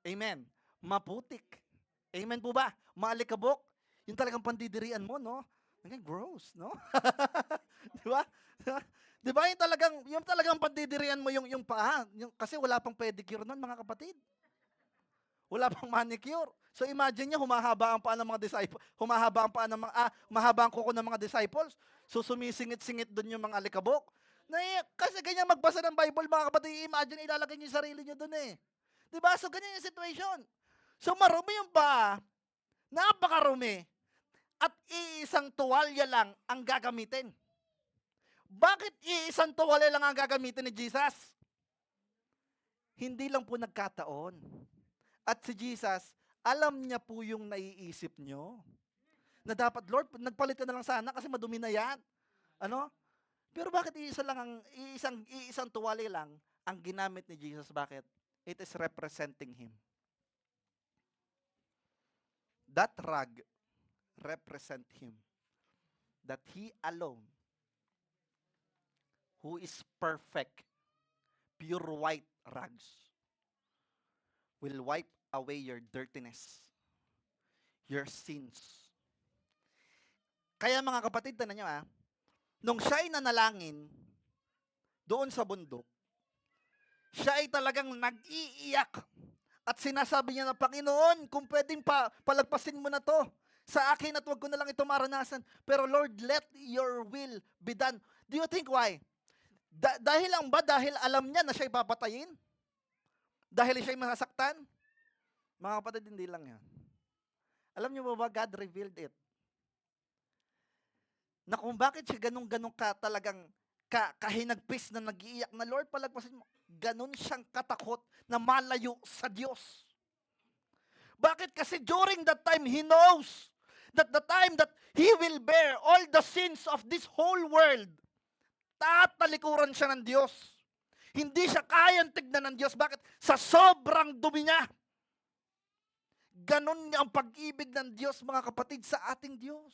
Amen. Maputik. Amen po ba? Maalikabok. Yung talagang pandidirian mo, no? Gross, no? Di ba? Di ba yung talagang pandidirian mo yung paa? Kasi wala pang pedicure nun, mga kapatid. Wala pang manicure. So imagine niya, humahaba ang paa ng mga disciples, mahaba ang kuko ng mga disciples. So sumisingit-singit doon yung mga alikabok. Kasi ganyan magbasa ng Bible, mga kapatid, imagine ilalagay niyo yung sarili niyo doon eh. Di ba? So ganyan yung situation. So marumi yung paa, napakarumi, at iisang tuwalya lang ang gagamitin. Bakit iisang tuwalya lang ang gagamitin ni Jesus? Hindi lang po nagkataon. At si Jesus, alam niya po yung naiisip nyo. Na dapat, Lord, nagpalit ka na lang sana kasi madumi na yan. Ano? Pero bakit iisang tuwalya lang ang ginamit ni Jesus? Bakit? It is representing Him. That rag represent Him. That He alone, who is perfect, pure white rags, will wipe away your dirtiness, your sins. Kaya mga kapatid, tanan nyo nung siya ay nanalangin doon sa bundok, siya ay talagang nag-iiyak at sinasabi niya na, Panginoon, kung pwedeng palagpasin mo na to sa akin at wag ko na lang ito maranasan. Pero Lord, let your will be done. Do you think why? Dahil alam niya na siya ipapatayin? Dahil siya masasaktan? Mga kapatid, hindi lang yan. Alam niyo ba, God revealed it. Na kung bakit siya ganun ka talagang kahinagpis na nag-iiyak na, Lord, palagpasin mo. Ganun siyang katakot na malayo sa Diyos. Bakit? Kasi during that time, He knows that the time that He will bear all the sins of this whole world, tatalikuran siya ng Diyos. Hindi siya kayang tignan ng Diyos. Bakit? Sa sobrang dumi niya. Ganon ang pag-ibig ng Diyos, mga kapatid, sa ating Diyos.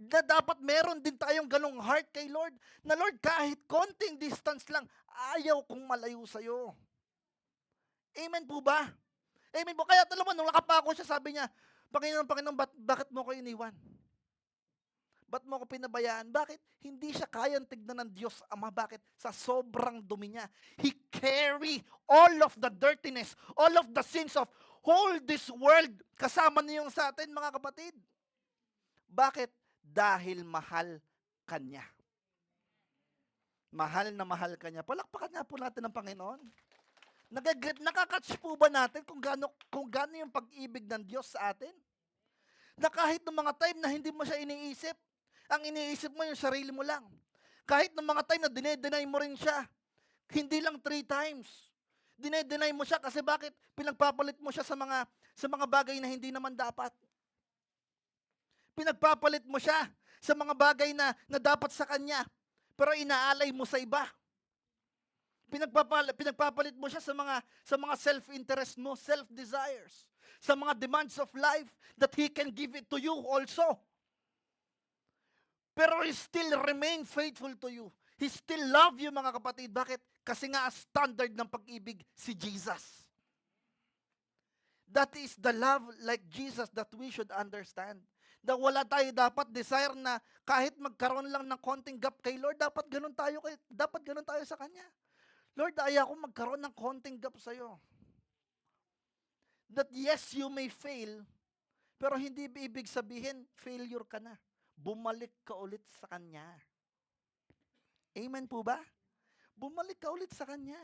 Na dapat meron din tayong ganong heart kay Lord. Na Lord, kahit konting distance lang, ayaw kong malayo sa'yo. Amen po ba? Amen po. Kaya alam mo, nung nakapako siya, sabi niya, Panginoon, Panginoon, bakit mo ko iniwan? Ba't mo ko pinabayaan? Bakit? Hindi siya kayang tignan ng Diyos Ama. Bakit? Sa sobrang dumi niya. He carry all of the dirtiness, all of the sins of whole this world. Kasama niyo yung sa atin, mga kapatid. Bakit? Dahil mahal kanya. Mahal na mahal kanya. Palakpakan nga po natin ng Panginoon. Nakakatch po ba natin kung gaano yung pag-ibig ng Diyos sa atin? Na kahit ng mga time na hindi mo siya iniisip, ang iniisip mo yung sarili mo lang. Kahit ng mga time na dinedenay mo rin siya, hindi lang 3 times. Dinedenay mo siya kasi bakit? Pinagpapalit mo siya sa mga bagay na hindi naman dapat. Pinagpapalit mo siya sa mga bagay na dapat sa kanya, pero inaalay mo sa iba. Pinagpapalit mo siya sa mga self-interest mo, self-desires, sa mga demands of life that He can give it to you also. Pero He still remain faithful to you. He still love you, mga kapatid. Bakit? Kasi nga standard ng pag-ibig si Jesus. That is the love like Jesus that we should understand. Na wala tayo dapat desire na kahit magkaroon lang ng konting gap kay Lord, dapat ganun tayo sa Kanya. Lord, ayaw ko magkaroon ng konting gap sa'yo. That yes, you may fail, pero hindi ibig sabihin, failure ka na. Bumalik ka ulit sa Kanya. Amen po ba? Bumalik ka ulit sa Kanya.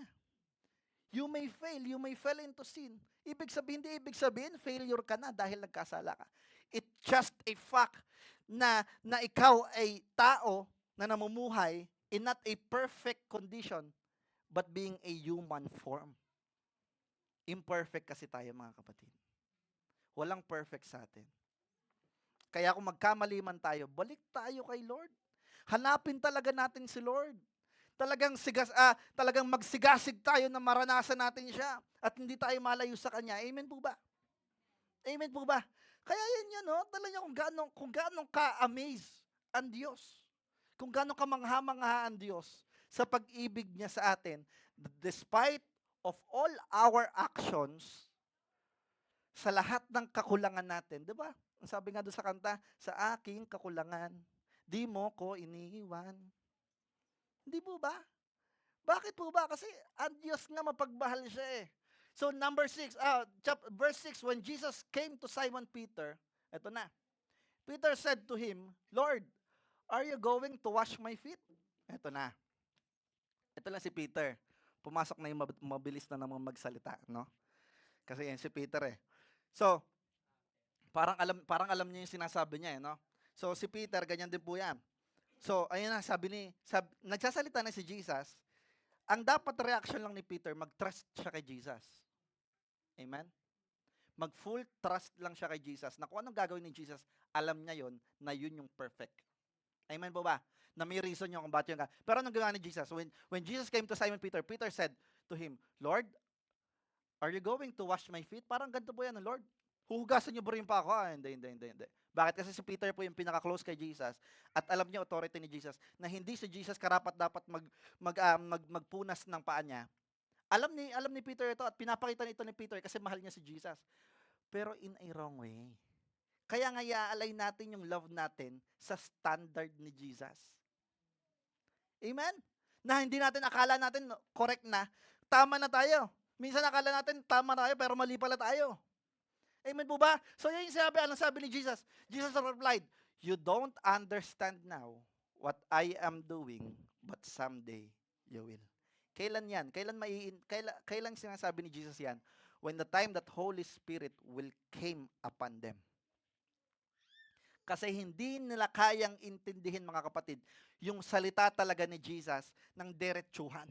You may fail, you may fall into sin. Hindi ibig sabihin, failure ka na dahil nagkasala ka. It's just a fact na ikaw ay tao na namumuhay in not a perfect condition, but being a human form. Imperfect kasi tayo, mga kapatid. Walang perfect sa atin. Kaya kung magkamali man tayo, balik tayo kay Lord. Hanapin talaga natin si Lord. Talagang magsigasig tayo na maranasan natin siya at hindi tayo malayo sa Kanya. Amen po ba? Amen po ba? Kaya yan, talaga kung gaano ka-amaze ang Diyos. Kung gaano ka mangha-mangha ang Diyos sa pag-ibig niya sa atin, despite of all our actions, sa lahat ng kakulangan natin, di ba? Ang sabi nga doon sa kanta, sa aking kakulangan, di mo ko iniiwan. Hindi po ba? Bakit po ba? Kasi ang Diyos nga mapagbahal siya eh. So verse 6, when Jesus came to Simon Peter, eto na. Peter said to him, Lord, are you going to wash my feet? Eto na. Ito lang si Peter. Pumasok na yung mabilis na naman magsalita, no? Kasi yan si Peter eh. So, parang alam niya yung sinasabi niya eh, no? So, si Peter, ganyan din po yan. So, ayun na, nagsasalita na si Jesus. Ang dapat reaction lang ni Peter, mag-trust siya kay Jesus. Amen? Mag-full trust lang siya kay Jesus. Na kung anong gagawin ni Jesus, alam niya yon na yun yung perfect. Amen po ba? Na may reason yung kung bakit yun ka. Pero anong ginawa ni Jesus? When Jesus came to Simon Peter, Peter said to him, Lord, are you going to wash my feet? Parang ganito po yan, Lord. Huhugasan niyo ba rin pa ako? Hindi. Bakit? Kasi si Peter po yung pinaka-close kay Jesus at alam niya authority ni Jesus na hindi si Jesus karapat-dapat magpunas ng paa niya. Alam ni Peter ito at pinapakita nito ni Peter kasi mahal niya si Jesus. Pero in a wrong way. Kaya nga i-align natin yung love natin sa standard ni Jesus. Amen? Na hindi natin akala natin correct na, tama na tayo. Minsan akala natin tama na tayo pero mali pala tayo. Amen po ba? So yun yung sabi ni Jesus. Jesus replied, you don't understand now what I am doing, but someday you will. Kailan yan? Kailan sinasabi ni Jesus yan? When the time that Holy Spirit will came upon them. Kasi hindi nila kayang intindihin, mga kapatid, yung salita talaga ni Jesus ng diretsuhan.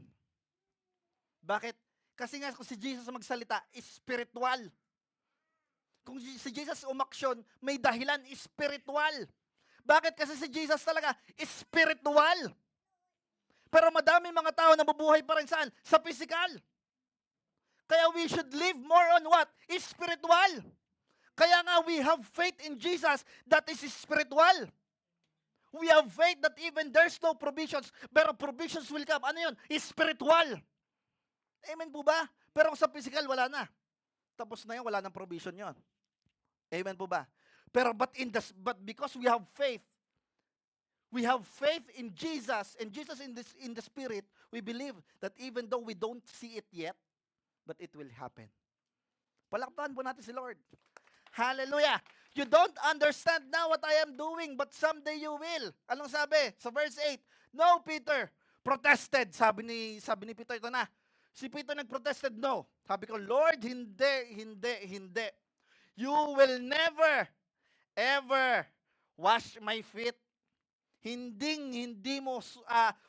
Bakit? Kasi nga kung si Jesus magsalita, spiritual. Kung si Jesus umaksyon, may dahilan, spiritual. Bakit? Kasi si Jesus talaga, spiritual. Pero madami mga tao na nabubuhay pa rin saan? Sa physical. Kaya we should live more on what? Spiritual. Kaya nga we have faith in Jesus that is spiritual. We have faith that even there's no provisions, pero provisions will come. Ano yun? Spiritual. Amen po ba? Pero kung sa physical, wala na. Tapos na yun, wala nang provision yon. Amen po ba? Pero but because we have faith in Jesus, and Jesus in the Spirit, we believe that even though we don't see it yet, but it will happen. Palakpakan po natin si Lord. Hallelujah! You don't understand now what I am doing, but someday you will. Anong sabi? Sa verse 8, no, Peter, protested. Sabi ni Peter, ito na. Si Peter nagprotested, no. Sabi ko, Lord, hindi. You will never, ever wash my feet. Hindi mo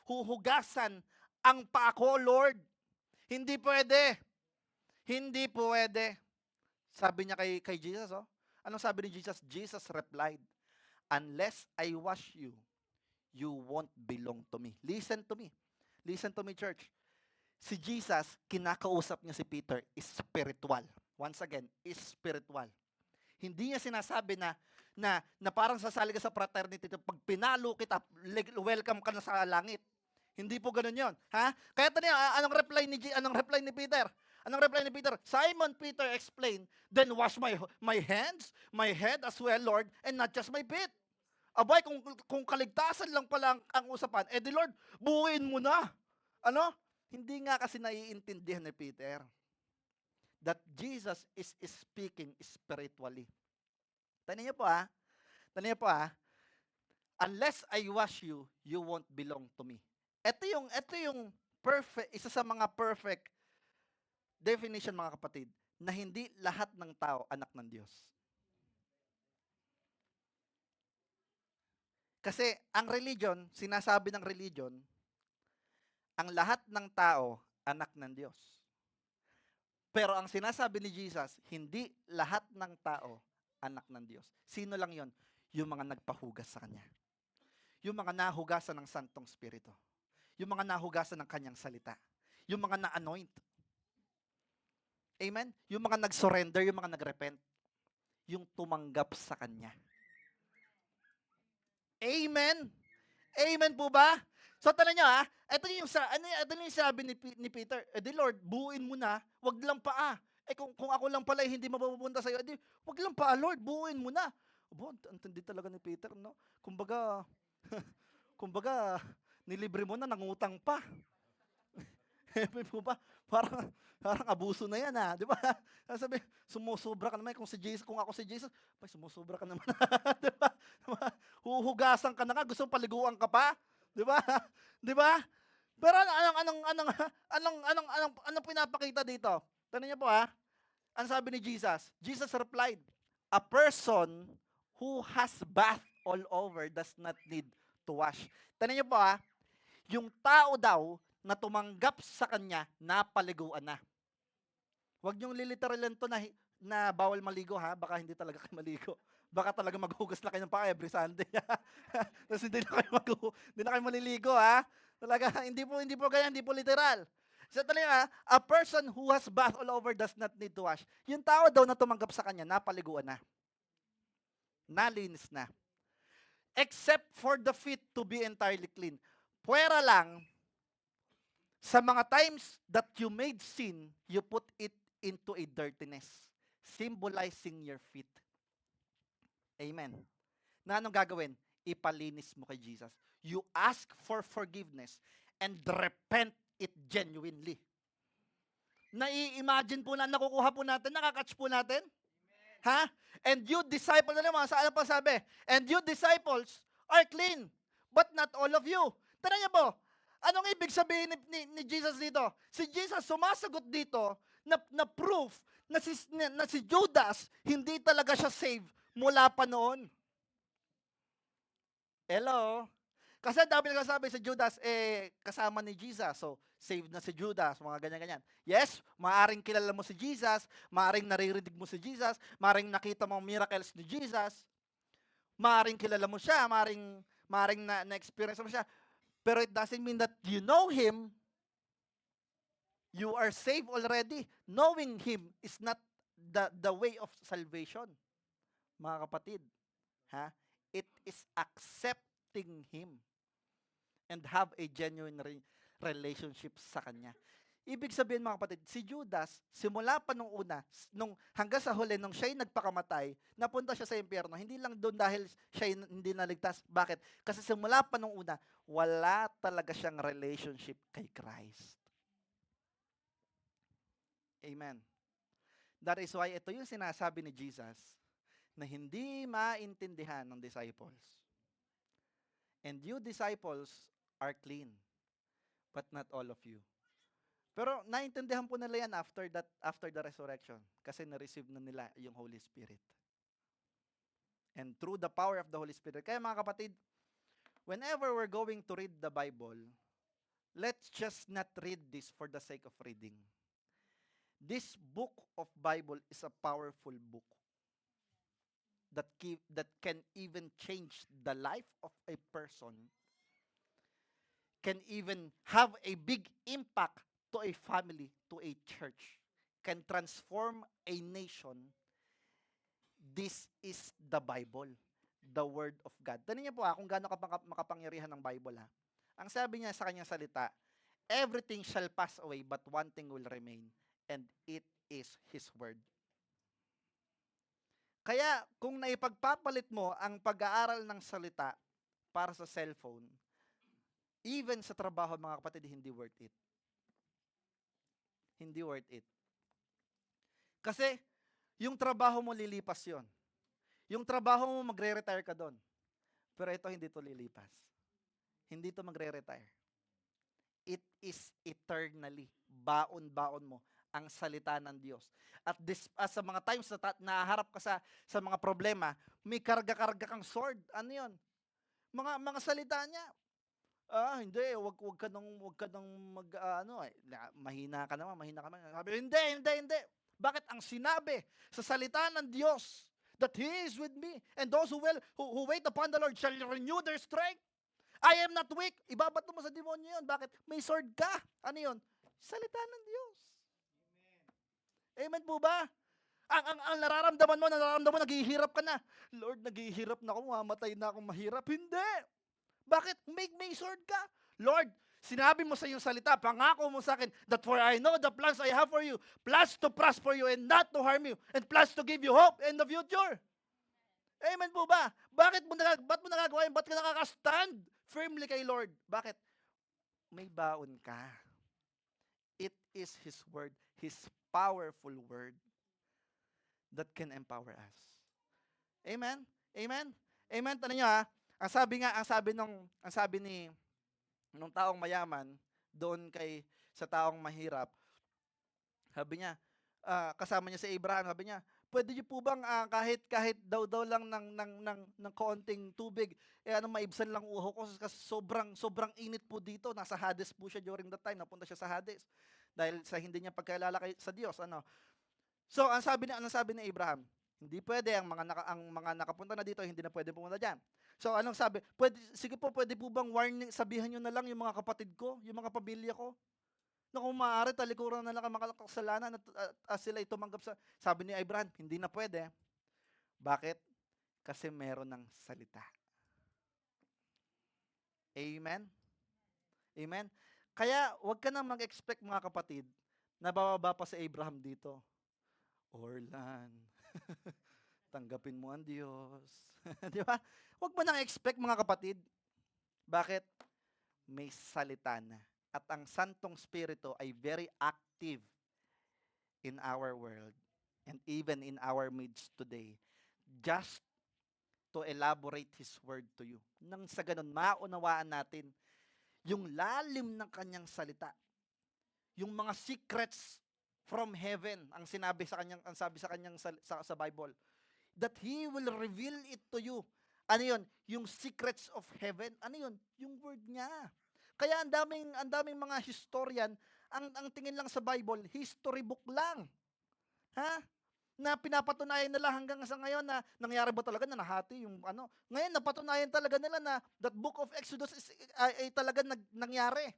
huhugasan ang paa ko, Lord. Hindi pwede. Hindi pwede. Sabi niya kay Jesus, oh. Anong sabi ni Jesus? Jesus replied, unless I wash you, you won't belong to me. Listen to me. Listen to me, church. Si Jesus, kinakausap niya si Peter, is spiritual. Once again, is spiritual. Hindi niya sinasabi na parang sasali ka sa fraternity, pag pinalo kita, welcome ka na sa langit. Hindi po ganoon 'yon, ha? Kaya tanong, anong reply ni Peter? Anong reply ni Peter? Simon Peter explained, then wash my hands, my head as well, Lord, and not just my feet. Abay, kung kaligtasan lang pala ang usapan, di Lord, buuin mo na. Ano? Hindi nga kasi naiintindihan ni Peter that Jesus is speaking spiritually. Tanong niyo po, ha? Tanong niyo po, ha? Unless I wash you, you won't belong to me. Ito yung perfect, isa sa mga perfect definition, mga kapatid, na hindi lahat ng tao anak ng Diyos. Kasi ang religion, sinasabi ng religion, ang lahat ng tao anak ng Diyos. Pero ang sinasabi ni Jesus, hindi lahat ng tao anak ng Diyos. Sino lang yon? Yung mga nagpahugas sa Kanya. Yung mga nahugasan ng Santong Espiritu. Yung mga nahugasan ng Kanyang salita. Yung mga na-anoint. Amen? Yung mga nag-surrender, yung mga nag-repent. Yung tumanggap sa Kanya. Amen? Amen po ba? So, tanong nyo, ito yung sabi ni Peter, di Lord, buuin mo na, wag lang paa. Kung ako lang pala hindi mapupunta sa'yo, wag lang paa, Lord, buuin mo na. Ang tindi talaga ni Peter, no? Kumbaga, nilibre mo na, nangutang pa. Amen po ba? Parang abuso na yan, di ba? Sabi, sumusobra ka naman. Kung ako si Jesus, sumusobra ka naman. Di ba? Huhugasan ka na nga, gusto paliguan ka pa. Di ba? Di ba? Pero anong pinapakita dito? Tanong niyo po, Ang sabi ni Jesus? Jesus replied, a person who has bath all over does not need to wash. Tanong niyo po, yung tao daw na tumanggap sa Kanya, napaliguan na. Huwag niyong liliteralan to na bawal maligo, baka hindi talaga kayo maligo. Baka talaga maghugas na kayo ng paa every Sunday. Tapos hindi na kayo maliligo, Talaga, hindi po ganyan, hindi po literal. So talaga, a person who has bath all over does not need to wash. Yung tao daw na tumanggap sa Kanya, napaliguan na. Nalinis na. Except for the feet to be entirely clean. Puwera lang, sa mga times that you made sin, you put it into a dirtiness, symbolizing your feet. Amen. Na anong gagawin? Ipalinis mo kay Jesus. You ask for forgiveness and repent it genuinely. Nai-imagine po na nakukuha po natin, nakakatch po natin? Amen. And you disciples, ano pa sabi? And you disciples are clean, but not all of you. Tanong niyo po, anong ibig sabihin ni Jesus dito? Si Jesus sumasagot dito na proof na si Judas hindi talaga siya saved mula pa noon. Hello? Kasi dami nagsasabi si Judas, kasama ni Jesus. So, saved na si Judas, mga ganyan-ganyan. Yes, maaring kilala mo si Jesus, maaring naririnig mo si Jesus, maaring nakita mo miracles ni Jesus, maaring kilala mo siya, maaring na-experience mo siya. Pero it doesn't mean that you know Him, you are saved already. Knowing Him is not the way of salvation, mga kapatid. It is accepting Him and have a genuine relationship sa Kanya. Ibig sabihin mga kapatid, si Judas, simula pa nung una, hanggang sa huli, nung siya'y nagpakamatay, napunta siya sa impyerno, hindi lang doon dahil siya'y hindi naligtas. Bakit? Kasi simula pa nung una, wala talaga siyang relationship kay Christ. Amen. That is why ito yung sinasabi ni Jesus na hindi maintindihan ng disciples. And you disciples are clean, but not all of you. Pero naintindihan po nila yan after the resurrection kasi na-receive na nila yung Holy Spirit. And through the power of the Holy Spirit. Kaya mga kapatid, whenever we're going to read the Bible, let's just not read this for the sake of reading. This book of Bible is a powerful book that can even change the life of a person, can even have a big impact to a family, to a church, can transform a nation. This is the Bible, the Word of God. Tanong niyo po kung gaano makapangyarihan ng Bible Ang sabi niya sa kanyang salita, everything shall pass away, but one thing will remain, and it is His Word. Kaya kung naipagpapalit mo ang pag-aaral ng salita para sa cellphone, even sa trabaho mga kapatid, hindi worth it. Hindi worth it. Kasi, yung trabaho mo lilipas yon. Yung trabaho mo magre-retire ka doon. Pero ito hindi to lilipas. Hindi to magre-retire. It is eternally. Baon-baon mo ang salita ng Diyos. At sa mga times na naharap ka sa mga problema, may karga-karga kang sword. Ano yon? Mga salita niya. Hindi, wag ka nang mahina ka naman. Sabi, hindi. Bakit ang sinabi sa salita ng Diyos that He is with me and those who wait upon the Lord shall renew their strength. I am not weak. Ibabato mo sa demonyo yun. Bakit? May sword ka. Ano yun? Salita ng Diyos. Amen po ba? Ang nararamdaman mo, naghihirap ka na. Lord, naghihirap na ako, mamatay na akong mahirap. Hindi. Bakit? May sword ka. Lord, sinabi mo sa iyong salita, pangako mo sa akin, that for I know the plans I have for you, plans to prosper you and not to harm you, and plans to give you hope in the future. Amen po ba? Ba't mo nagagawa yun? Ba't ka nakaka-stand firmly kay Lord? Bakit? May baon ka. It is His word, His powerful word that can empower us. Amen? Amen? Amen? Tanong nyo ang sabi nung taong mayaman doon sa taong mahirap, sabi niya, kasama niya si Abraham, sabi niya, pwede niyo po bang kahit daw lang ng kaunting tubig, maibsan lang uho ko kasi sobrang init po dito. Nasa Hades po siya during that time, napunta siya sa Hades dahil sa hindi niya pagkailala sa Diyos, So, ang sabi ni Abraham, hindi pwede ang mga nakapunta na dito, hindi na pwede pumunta diyan. So, anong sabi? Pwede po bang warning, sabihan niyo na lang yung mga kapatid ko, yung mga pamilya ko, na kung maaari, talikuran na lang ang mga kasalanan at sila tumanggap sabi ni Abraham, hindi na pwede. Bakit? Kasi meron ng salita. Amen? Amen? Kaya, wag ka nang mag-expect mga kapatid, na bababa pa si Abraham dito. Orlan, tanggapin mo ang Diyos. Di ba? Wag mo nang expect mga kapatid. Bakit? May salita na. At ang Santong Spirito ay very active in our world and even in our midst today. Just to elaborate His word to you. Nang sa ganun, maunawaan natin yung lalim ng kanyang salita. Yung mga secrets from heaven, ang sabi sa kanyang sa Bible, that He will reveal it to you. Ano yun? Yung secrets of heaven. Ano yun? Yung word niya. Kaya ang daming mga historian, ang tingin lang sa Bible, history book lang. Na pinapatunayan nila hanggang sa ngayon na nangyari ba talaga na nahati yung ano. Ngayon napatunayan talaga nila na that book of Exodus ay talaga nangyari.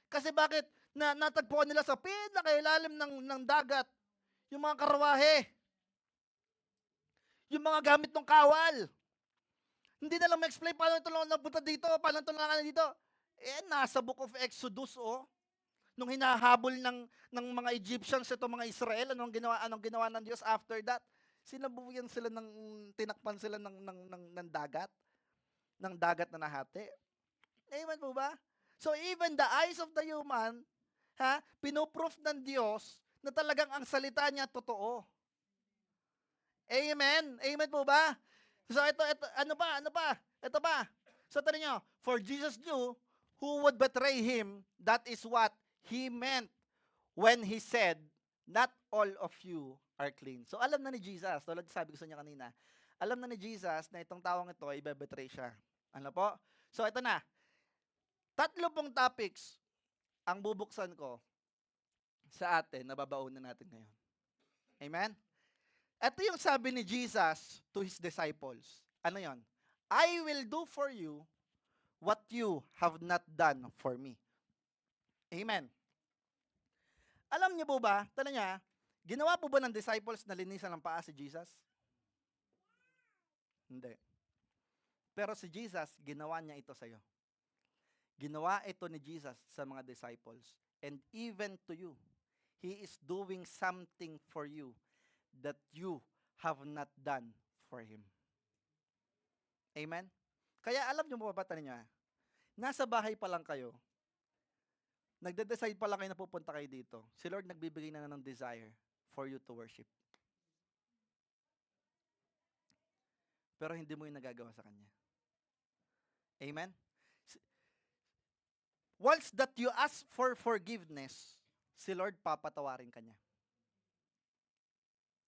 Kasi bakit? Natagpuan nila sa pinakailalim ng dagat yung mga karwahe. Yung mga gamit ng kawal. Hindi na lang ma-explain paano ito lang napunta dito, paano ito lang dito. Nasa book of Exodus, Nung hinahabol ng mga Egyptians ito mga Israel, anong ginawa ng Diyos after that? Sinabuyan sila tinakpan sila ng dagat, na nahati. Amen po ba? So even the eyes of the human, pinoproof ng Diyos na talagang ang salita niya totoo. Amen? Amen po ba? So ito, ano pa? Ito pa. So tanong nyo, for Jesus knew who would betray him, that is what he meant when he said, not all of you are clean. So alam na ni Jesus, tulad sabi ko sa niya kanina, alam na ni Jesus na itong tawang ito ay ibebetray siya. Ano po? So ito na, 3 pong topics ang bubuksan ko sa atin na babaunan natin ngayon. Amen? Ito yung sabi ni Jesus to his disciples. Ano yon? I will do for you what you have not done for me. Amen. Alam niyo po ba, tanong niya, ginawa po ba ng disciples na linisan ng paa si Jesus? Hindi. Pero si Jesus, ginawa niya ito sa iyo. Ginawa ito ni Jesus sa mga disciples. And even to you, He is doing something for you that you have not done for Him. Amen? Kaya alam niyo ba, tanong niya, nasa bahay pa lang kayo, nagde-decide pa lang kayo na pupunta kayo dito, si Lord nagbibigay na ng desire for you to worship. Pero hindi mo yung nagagawa sa Kanya. Amen? Once that you ask for forgiveness, si Lord papatawarin ka niya.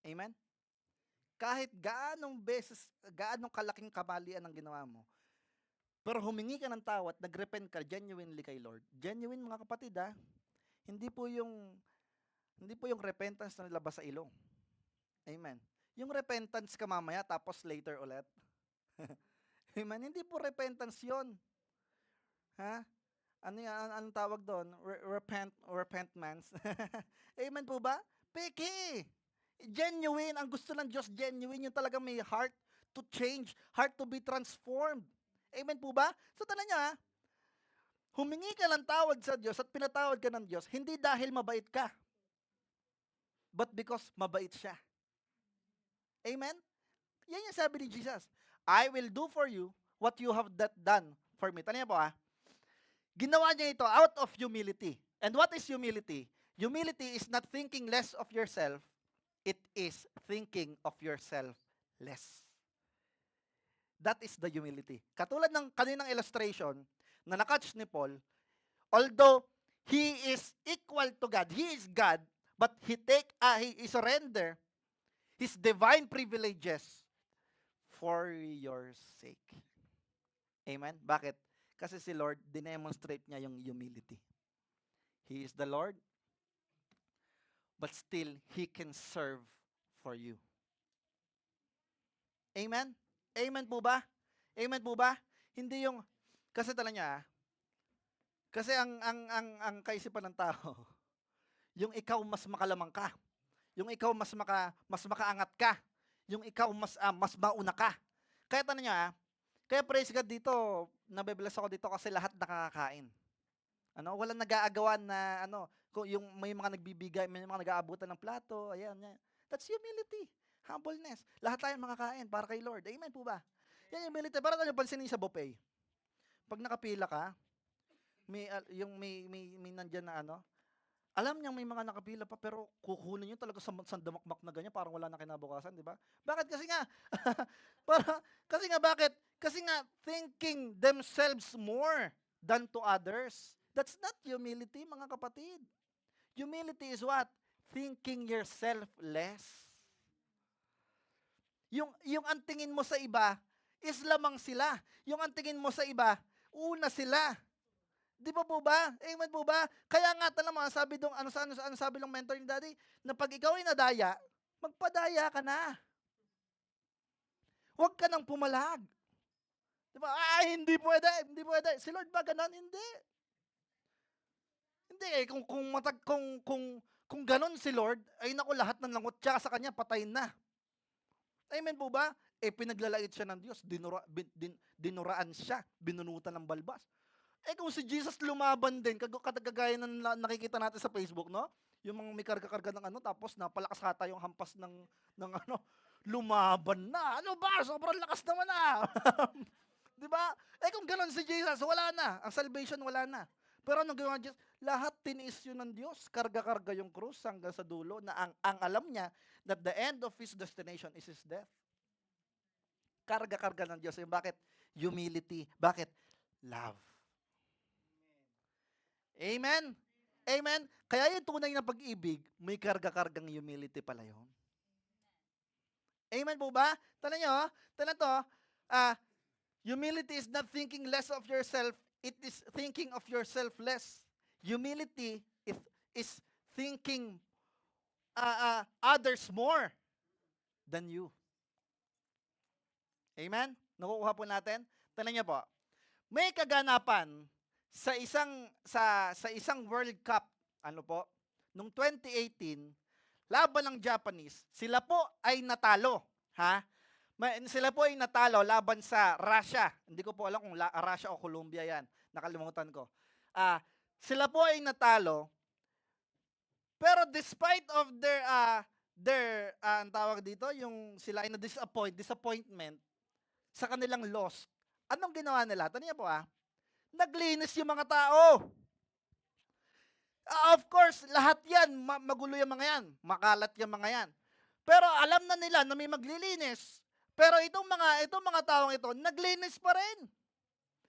Amen? Kahit gaanong kalaking kamalian ang ginawa mo, pero humingi ka ng tawad, nagrepent ka genuinely kay Lord. Genuine mga kapatid Hindi po yung repentance na nilabas sa ilong. Amen. Yung repentance ka mamaya tapos later ulit. Amen. Hindi po repentance 'yon. Anong tawag doon? Repentments. Amen po ba? Peke. Genuine. Ang gusto ng Diyos, genuine. Yung talagang may heart to change, heart to be transformed. Amen po ba? So tanong niya, humingi ka ng tawad sa Diyos at pinatawad ka ng Diyos, hindi dahil mabait ka, but because mabait siya. Amen? Yan yung sabi ni Jesus. I will do for you what you have done for me. Tanong niya po ginawa niya ito out of humility. And what is humility? Humility is not thinking less of yourself. It is thinking of yourself less. That is the humility. Katulad ng kaninang illustration na nakatch ni Paul, although he is equal to God, he is God, but he surrender his divine privileges for your sake. Amen? Bakit? Kasi si Lord, dinemonstrate niya yung humility. He is the Lord, but still, He can serve for you. Amen? Amen po ba? Amen po ba? Hindi yung, kasi tala niya, kasi ang kaisipan ng tao, yung ikaw mas makalamang ka, yung ikaw mas makaangat ka, yung ikaw mas mauna ka. Kaya tanong niya, kaya praise God dito, nabibless ako dito kasi lahat nakakakain. Walang nag-aagawan na yung may mga nagbibigay, may mga nag-aabutan ng plato, ayan. That's humility, humbleness. Lahat tayo makakain para kay Lord. Amen po ba? Yan yung humility. Para tayo pansinin sa buffet. Pag nakapila ka, may nandyan na alam niyang may mga nakapila pa pero kukunin niyo talaga sa damakmak na ganyan parang wala na kinabukasan, di ba? Bakit? Bakit? Kasi nga thinking themselves more than to others. That's not humility, mga kapatid. Humility is what? Thinking yourself less. Yung ang tingin mo sa iba is lamang sila. Yung ang tingin mo sa iba, una sila. Di ba po ba? Amen po ba? Kaya nga mo, sabi dong sabi ng mentor ni Daddy, na pag ikaw ay nadaya, magpadaya ka na. Huwag ka nang pumalag. Di ba? Hindi pwede. Si Lord ba ganon? Hindi. Kung ganon si Lord, ay naku, lahat ng langot siya sa kanya, patayin na. Amen po ba? Pinaglalait siya ng Diyos, dinuraan siya, binunutan ng balbas. Eh kung si Jesus lumaban din, kagaya ng nakikita natin sa Facebook, no? Yung mga may karga-karga ng ano, tapos napalakas hata yung hampas ng ano, lumaban na. Ano ba? Sobrang lakas naman na. Di ba? Eh kung ganun si Jesus, wala na. Ang salvation, wala na. Pero anong ginawa ni Jesus? Lahat tiniis yun ng Diyos. Karga-karga yung krus hanggang sa dulo na ang alam niya that the end of his destination is his death. Karga-karga ng Diyos. Yung bakit? Humility. Bakit? Love. Amen? Amen? Kaya yung tunay na pag-ibig, may karga-kargang humility pala yun. Amen po ba? Tanong nyo, tanong to, humility is not thinking less of yourself, it is thinking of yourself less. Humility is thinking others more than you. Amen? Nakukuha po natin? Tanong nyo po, may kaganapan sa isang World Cup, ano po, nung 2018, laban ng Japanese, sila po ay natalo, ha? Sila po ay natalo laban sa Russia. Hindi ko po alam kung Russia o Colombia 'yan. Nakalimutan ko. Sila po ay natalo. Pero despite of their ang tawag dito, yung sila ay disappointment sa kanilang loss. Anong ginawa nila? Tanong niyo po naglinis yung mga tao. Of course, lahat yan, magulo yung mga yan, makalat yung mga yan. Pero alam na nila na may maglilinis. Pero itong mga taong ito, naglinis pa rin.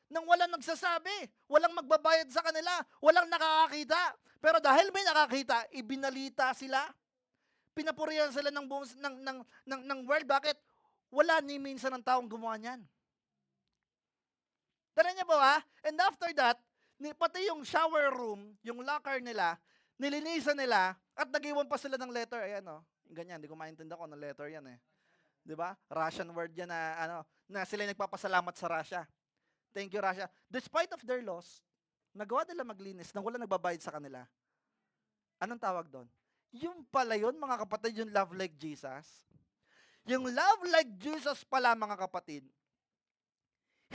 Nang walang nagsasabi, walang magbabayad sa kanila, walang nakakakita. Pero dahil may nakakita, ibinalita sila. Pinapurihan sila ng world. Bakit? Wala ni minsan ng taong gumawa niyan. Tara niya po and after that, pati yung shower room, yung locker nila, nilinisan nila, at nag-iwan pa sila ng letter. Ayan ganyan, hindi ko maintindihan kung anong letter yan 'Di ba? Russian word yan na sila nagpapasalamat sa Russia. Thank you, Russia. Despite of their loss, nagawa nila maglinis nang wala nagbabayad sa kanila. Anong tawag doon? Yung pala yun, mga kapatid, yung love like Jesus. Yung love like Jesus pala, mga kapatid,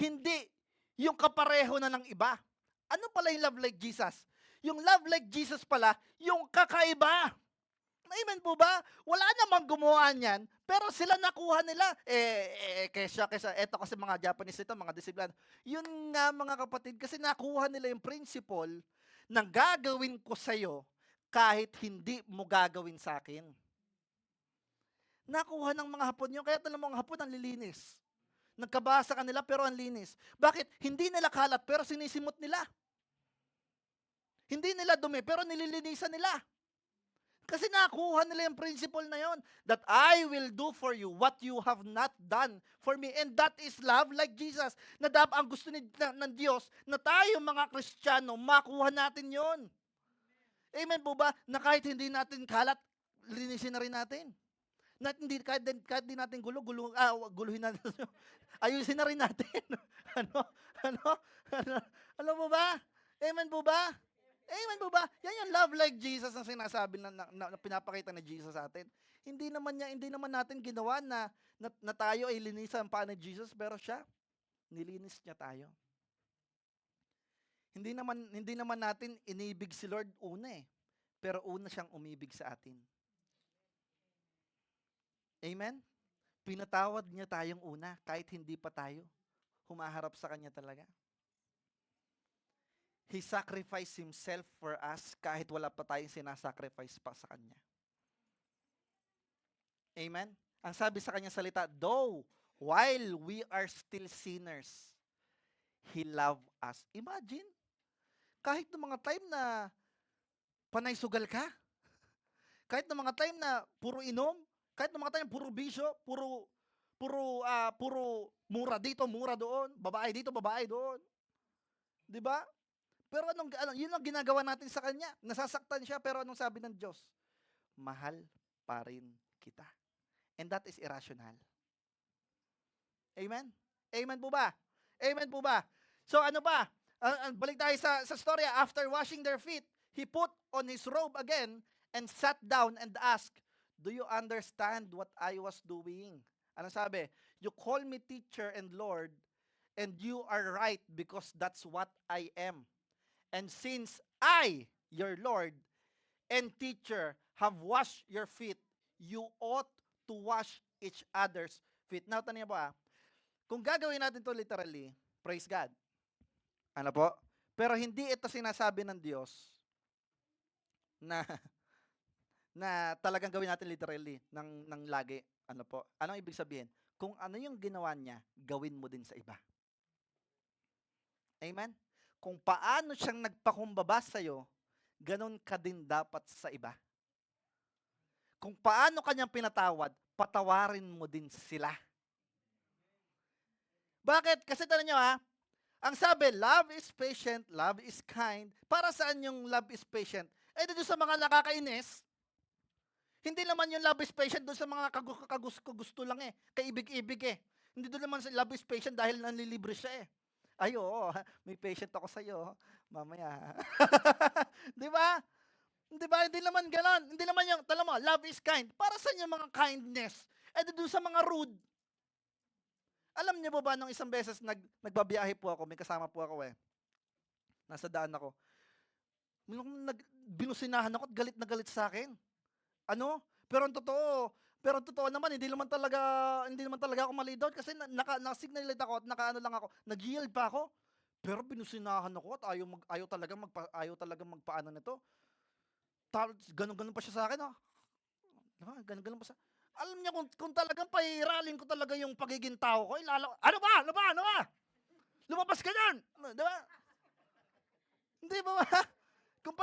hindi yung kapareho na ng iba. Ano pala yung love like Jesus? Yung love like Jesus pala, yung kakaiba. Amen po ba? Wala namang gumawa niyan, pero sila nakuha nila. Kesa, eto kasi mga Japanese ito, mga disiplina. Yun nga mga kapatid, kasi nakuha nila yung principle na gagawin ko sa'yo kahit hindi mo gagawin sa akin. Nakuha ng mga Hapon yun, kaya talang mga Hapon ang lilinis. Nagkabasa kanila pero ang linis. Bakit? Hindi nila kalat pero sinisimot nila. Hindi nila dumi pero nililinisan nila. Kasi nakuha nila yung principle na yon, that I will do for you what you have not done for me. And that is love like Jesus. Na dapat ang gusto ng Diyos na tayo mga Kristiyano, makuha natin yon. Amen po ba? Na kahit hindi natin kalat, linisin na rin natin. Na hindi, kahit di natin guluhin natin. Ayusin na rin natin. Ano po ba? Amen po ba? Amen po ba? Yan yung love like Jesus ang sinasabi na pinapakita ni Jesus sa atin. Hindi naman natin ginawa na tayo ay linisan pa ni Jesus, pero siya, nilinis niya tayo. Hindi naman natin inibig si Lord una pero una siyang umibig sa atin. Amen? Pinatawad niya tayong una kahit hindi pa tayo humaharap sa Kanya talaga. He sacrificed Himself for us kahit wala pa tayong sinasacrifice pa sa Kanya. Amen? Ang sabi sa Kanyang salita, though while we are still sinners, He loved us. Imagine, kahit ng mga time na panay sugal ka, kahit ng mga time na puro inom, kahit ng mga time puro bisyo, puro mura dito, mura doon, babae dito, babae doon. 'Di ba? Pero yun ang ginagawa natin sa Kanya. Nasasaktan siya, pero anong sabi ng Diyos? Mahal pa rin kita. And that is irrational. Amen? Amen po ba? Amen po ba? So ano ba? Balik tayo sa storya. After washing their feet, He put on His robe again and sat down and asked, do you understand what I was doing? Ano sabi? You call me teacher and Lord, and you are right because that's what I am. And since I, your Lord and teacher, have washed your feet, you ought to wash each other's feet. Now, tanong po kung gagawin natin to literally, praise God. Ano po? Pero hindi ito sinasabi ng Diyos na na talagang gawin natin literally ng lagi. Ano po? Anong ibig sabihin? Kung ano yung ginawa niya, gawin mo din sa iba. Amen? Kung paano siyang nagpakumbaba sa'yo, ganun ka din dapat sa iba. Kung paano kanyang pinatawad, patawarin mo din sila. Bakit? Kasi tanong nyo ang sabi, love is patient, love is kind. Para saan yung love is patient? Eh, doon sa mga nakakainis. Hindi naman yung love is patient doon sa mga kagusto lang kaibig-ibig Hindi doon naman sa love is patient dahil nanlilibre siya Ay, oo, may patient ako sa'yo. Mamaya. Di ba? Di ba? Hindi naman ganon. Hindi naman yung, tala mo, love is kind. Para saan yung mga kindness? Eh, doon sa mga rude. Alam niyo ba nung isang beses nagbabiyahe po ako, may kasama po ako Nasa daan ako. Binusinahan ako at galit na galit sa akin. Ano? Pero ang totoo naman, hindi naman talaga ako mali doon kasi naka-signalate ako at nakaano lang ako, nag-yield pa ako. Pero binusinahan ako at ayaw talaga magpaano nito. Ganun pa siya sa akin Ganun pa siya. Alam niya kung talagang pahiralin ko talaga yung pagiging tao ko, ano ba? Lumabas ka dyan! Di ba? Hindi ba? Kung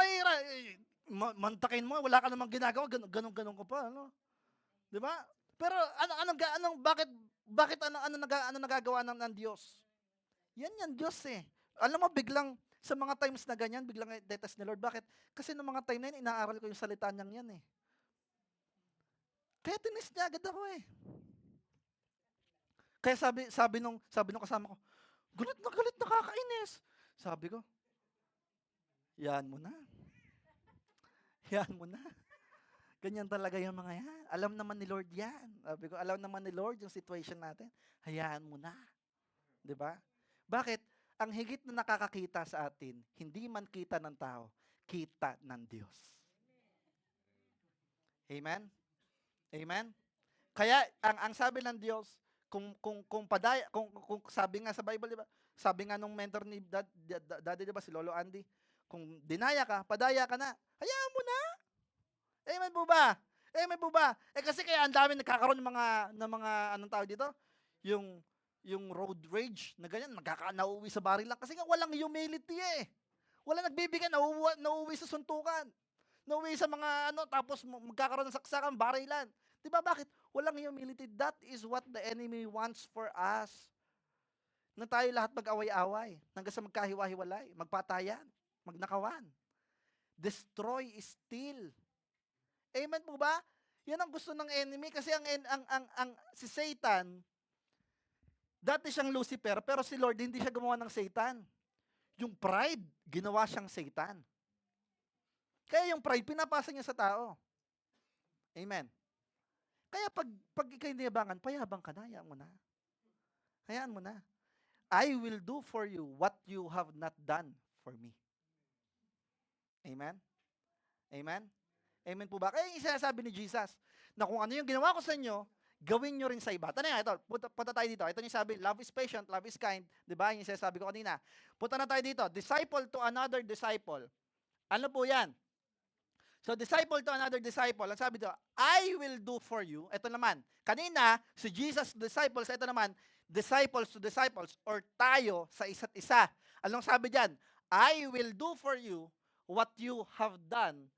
mantakin mo, wala ka namang ginagawa, ganun ko pa, Di ba? Pero bakit nagagawa ng Diyos? Yan Diyos Alam mo, biglang, sa mga times na ganyan, biglang detest ni Lord. Bakit? Kasi noong mga time na yun, inaaral ko yung salita niyang yan Kaya tinis niya agad ako Kaya sabi nung kasama ko, galit na kakainis. Sabi ko, yan mo na. Yan mo na. Ganyan talaga yung mga yan. Alam naman ni Lord yan. Sabi ko, alam naman ni Lord yung situation natin. Hayaan mo na. Di ba? Bakit? Ang higit na nakakakita sa atin, hindi man kita ng tao, kita ng Diyos. Amen? Amen? Kaya ang sabi ng Diyos, kung sabi nga sa Bible, di ba? Sabi nga nung mentor ni Daddy, di ba, si Lolo Andy, kung dinaya ka, padaya ka na. Hayaan mo na. Amen po ba? Amen po ba? Kasi kaya ang dami nagkakaroon ng mga anong tawag dito? Yung road rage na ganyan, nauuwi sa baril lang kasi nga walang humility Wala nagbibigay, nauuwi sa suntukan. Nauuwi sa mga tapos magkakaroon ng saksakan, barilan. 'Di ba bakit? Walang humility. That is what the enemy wants for us. Na tayo lahat mag-away-away, hanggang sa magkahiwa-hiwalay, magpatayan, magnakawan. Destroy, steal. Amen po ba? Yan ang gusto ng enemy kasi si Satan, dati siyang Lucifer, pero si Lord hindi siya gumawa ng Satan. Yung pride, ginawa siyang Satan. Kaya yung pride, pinapasa niya sa tao. Amen. Kaya pag ikay niyabangan, payabang ka na, hayaan mo na. Hayaan mo na. I will do for you what you have not done for me. Amen? Amen? Amen po ba? Kaya yung sinasabi ni Jesus, na kung ano yung ginawa ko sa inyo, gawin nyo rin sa iba. Tanong ito, punta tayo dito. Ito yung sabi, love is patient, love is kind. Diba? Yung sinasabi ko kanina. Punta na tayo dito. Disciple to another disciple. Ano po yan? So, disciple to another disciple. Ang sabi dito, I will do for you. Ito naman. Kanina, si Jesus disciples. Ito naman, disciples to disciples or tayo sa isa't isa. Anong sabi diyan? I will do for you what you have done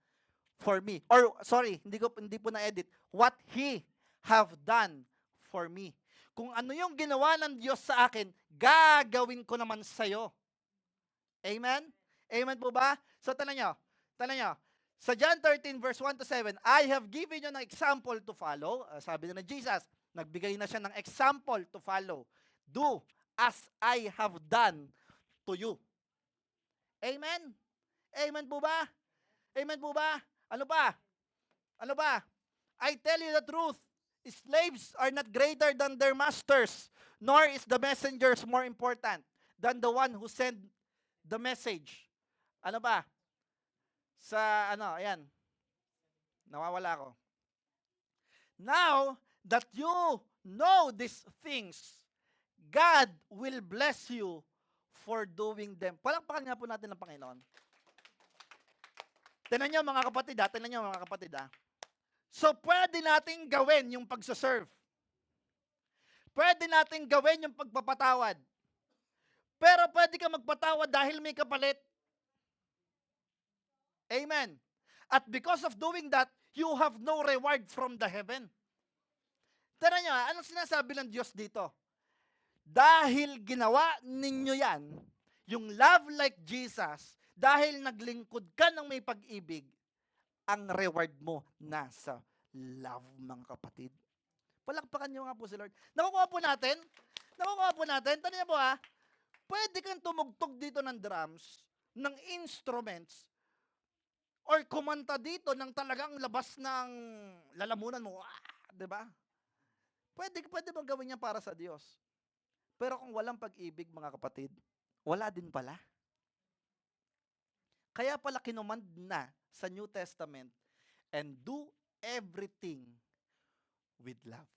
for me. Or sorry, hindi po na-edit. What He have done for me. Kung ano yung ginawa ng Diyos sa akin, gagawin ko naman sa iyo. Amen? Amen po ba? So tanong nyo. Sa John 13 verse 1 to 7, I have given you an example to follow. Sabi na Jesus, nagbigay na siya ng example to follow. Do as I have done to you. Amen? Amen po ba? Amen po ba? Ano ba? Ano ba? I tell you the truth. Slaves are not greater than their masters, nor is the messengers more important than the one who sent the message. Ano ba? Sa ano, ayan, nawawala ko. Now that you know these things, God will bless you for doing them. Palakpakan nga po natin ng Panginoon. Tingnan niyo mga kapatid, tingnan niyo mga kapatid. So pwede nating gawin yung pagsaserve. Pwede nating gawin yung pagpapatawad. Pero pwede ka magpatawad dahil may kapalit. Amen. At because of doing that, you have no reward from the heaven. Tara nyo, anong sinasabi ng Diyos dito? Dahil ginawa ninyo yan, yung love like Jesus, dahil naglingkod ka ng may pag-ibig, ang reward mo nasa love, mga kapatid. Palakpakan nyo nga po si Lord. Nakukuha po natin. Tanda niyo po pwede kang tumugtog dito ng drums, ng instruments, or kumanta dito ng talagang labas ng lalamunan mo. Di ba? Pwede bang gawin niya para sa Diyos? Pero kung walang pag-ibig, mga kapatid, wala din pala. Kaya pala kinumand na sa New Testament, and do everything with love.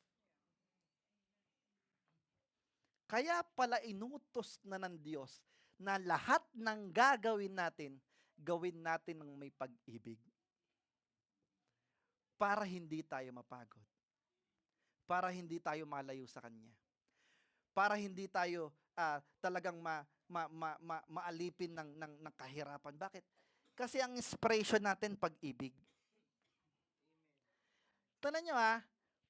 Kaya pala inutos na ng Diyos na lahat ng gagawin natin ng may pag-ibig. Para hindi tayo mapagod. Para hindi tayo malayo sa Kanya. Para hindi tayo talagang maalipin ng kahirapan. Bakit? Kasi ang inspiration natin, pag-ibig. Tanan nyo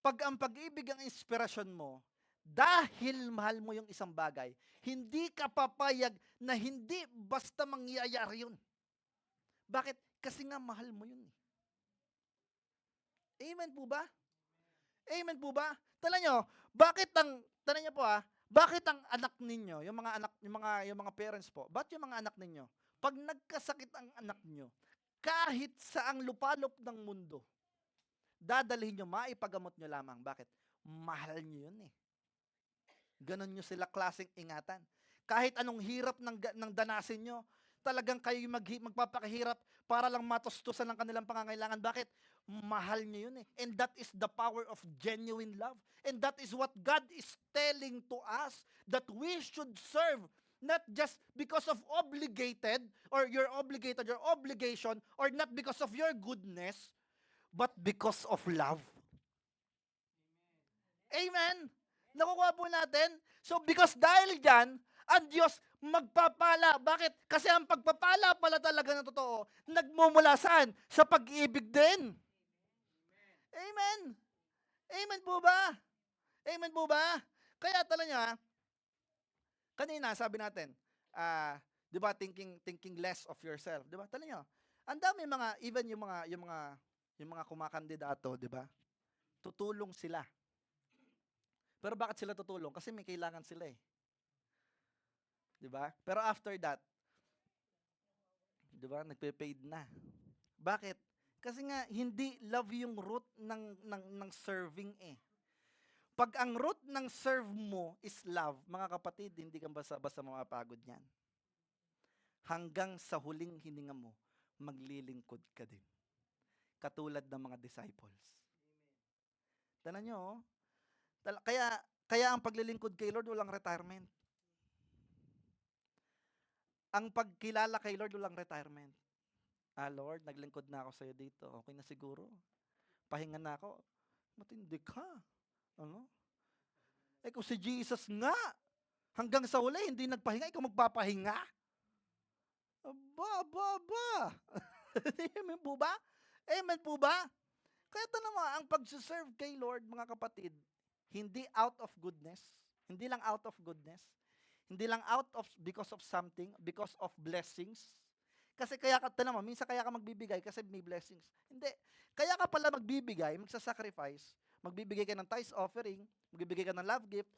pag ang pag-ibig ang inspirasyon mo, dahil mahal mo yung isang bagay, hindi ka papayag na hindi basta mangyayari yun. Bakit? Kasi nga mahal mo yun. Amen po ba? Amen po ba? Tanan nyo, tanan nyo po bakit ang anak ninyo, yung mga parents po, bakit yung mga anak ninyo, pag nagkasakit ang anak nyo, kahit saang lupalop ng mundo, dadalhin nyo, maipagamot nyo lamang. Bakit? Mahal nyo yun Ganon nyo sila klaseng ingatan. Kahit anong hirap ng danasin nyo, talagang kayo magpapakahirap para lang matustusan ng kanilang pangangailangan. Bakit? Mahal nyo yun And that is the power of genuine love. And that is what God is telling to us, that we should serve not just because of obligated, or you're obligated, your obligation, or not because of your goodness, but because of love. Amen. Nakukuha po natin. So because dahil dyan, ang Diyos magpapala. Bakit? Kasi ang pagpapala pala talaga na totoo, nagmumula saan? Sa pag-ibig din. Amen. Amen po ba? Amen po ba? Kaya tala niya, kanina sabi natin, di ba, thinking less of yourself. Di ba? Tala niyo, ang dami even yung mga kumakandidato, di ba? Tutulong sila. Pero bakit sila tutulong? Kasi may kailangan sila Di ba? Pero after that, di ba, nagpe-paid na. Bakit? Kasi nga, hindi love yung root ng serving Pag ang root ng serve mo is love, mga kapatid, hindi ka basta-basta mapapagod niyan. Hanggang sa huling hininga mo, maglilingkod ka din. Katulad ng mga disciples. Tanan nyo, kaya ang paglilingkod kay Lord, walang retirement. Ang pagkilala kay Lord, walang retirement. Lord, naglingkod na ako sa'yo dito. Okay na siguro. Pahinga na ako. Matindi ka. Ano? Kung si Jesus nga, hanggang sa huli, hindi nagpahinga, ikaw magpapahinga? Aba. Amen po ba? Amen po ba? Kaya ito naman, ang pag-serve kay Lord, mga kapatid, hindi out of goodness, hindi lang out of goodness, hindi lang out of because of something, because of blessings. Kasi kaya ka, naman, minsan kaya ka magbibigay kasi may blessings. Hindi. Kaya ka pala magbibigay, magsasacrifice, magbibigay ka ng tithes offering, magbibigay ka ng love gift,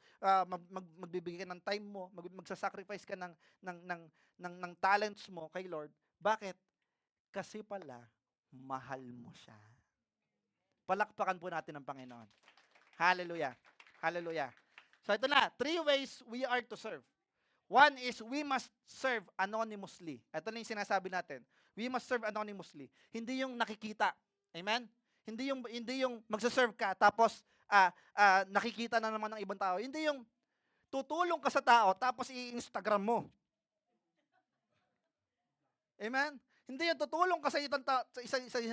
magbibigay ka ng time mo, magsasacrifice ka ng talents mo kay Lord. Bakit? Kasi pala, mahal mo siya. Palakpakan po natin ang Panginoon. Hallelujah. Hallelujah. So ito na, 3 ways we are to serve. One is we must serve anonymously. Ito na yung sinasabi natin. We must serve anonymously. Hindi yung nakikita. Amen? Hindi yung magsa-serve ka tapos nakikita na naman ng ibang tao. Hindi yung tutulong ka sa tao tapos i-Instagram mo. Amen? Hindi yung tutulong ka sa isang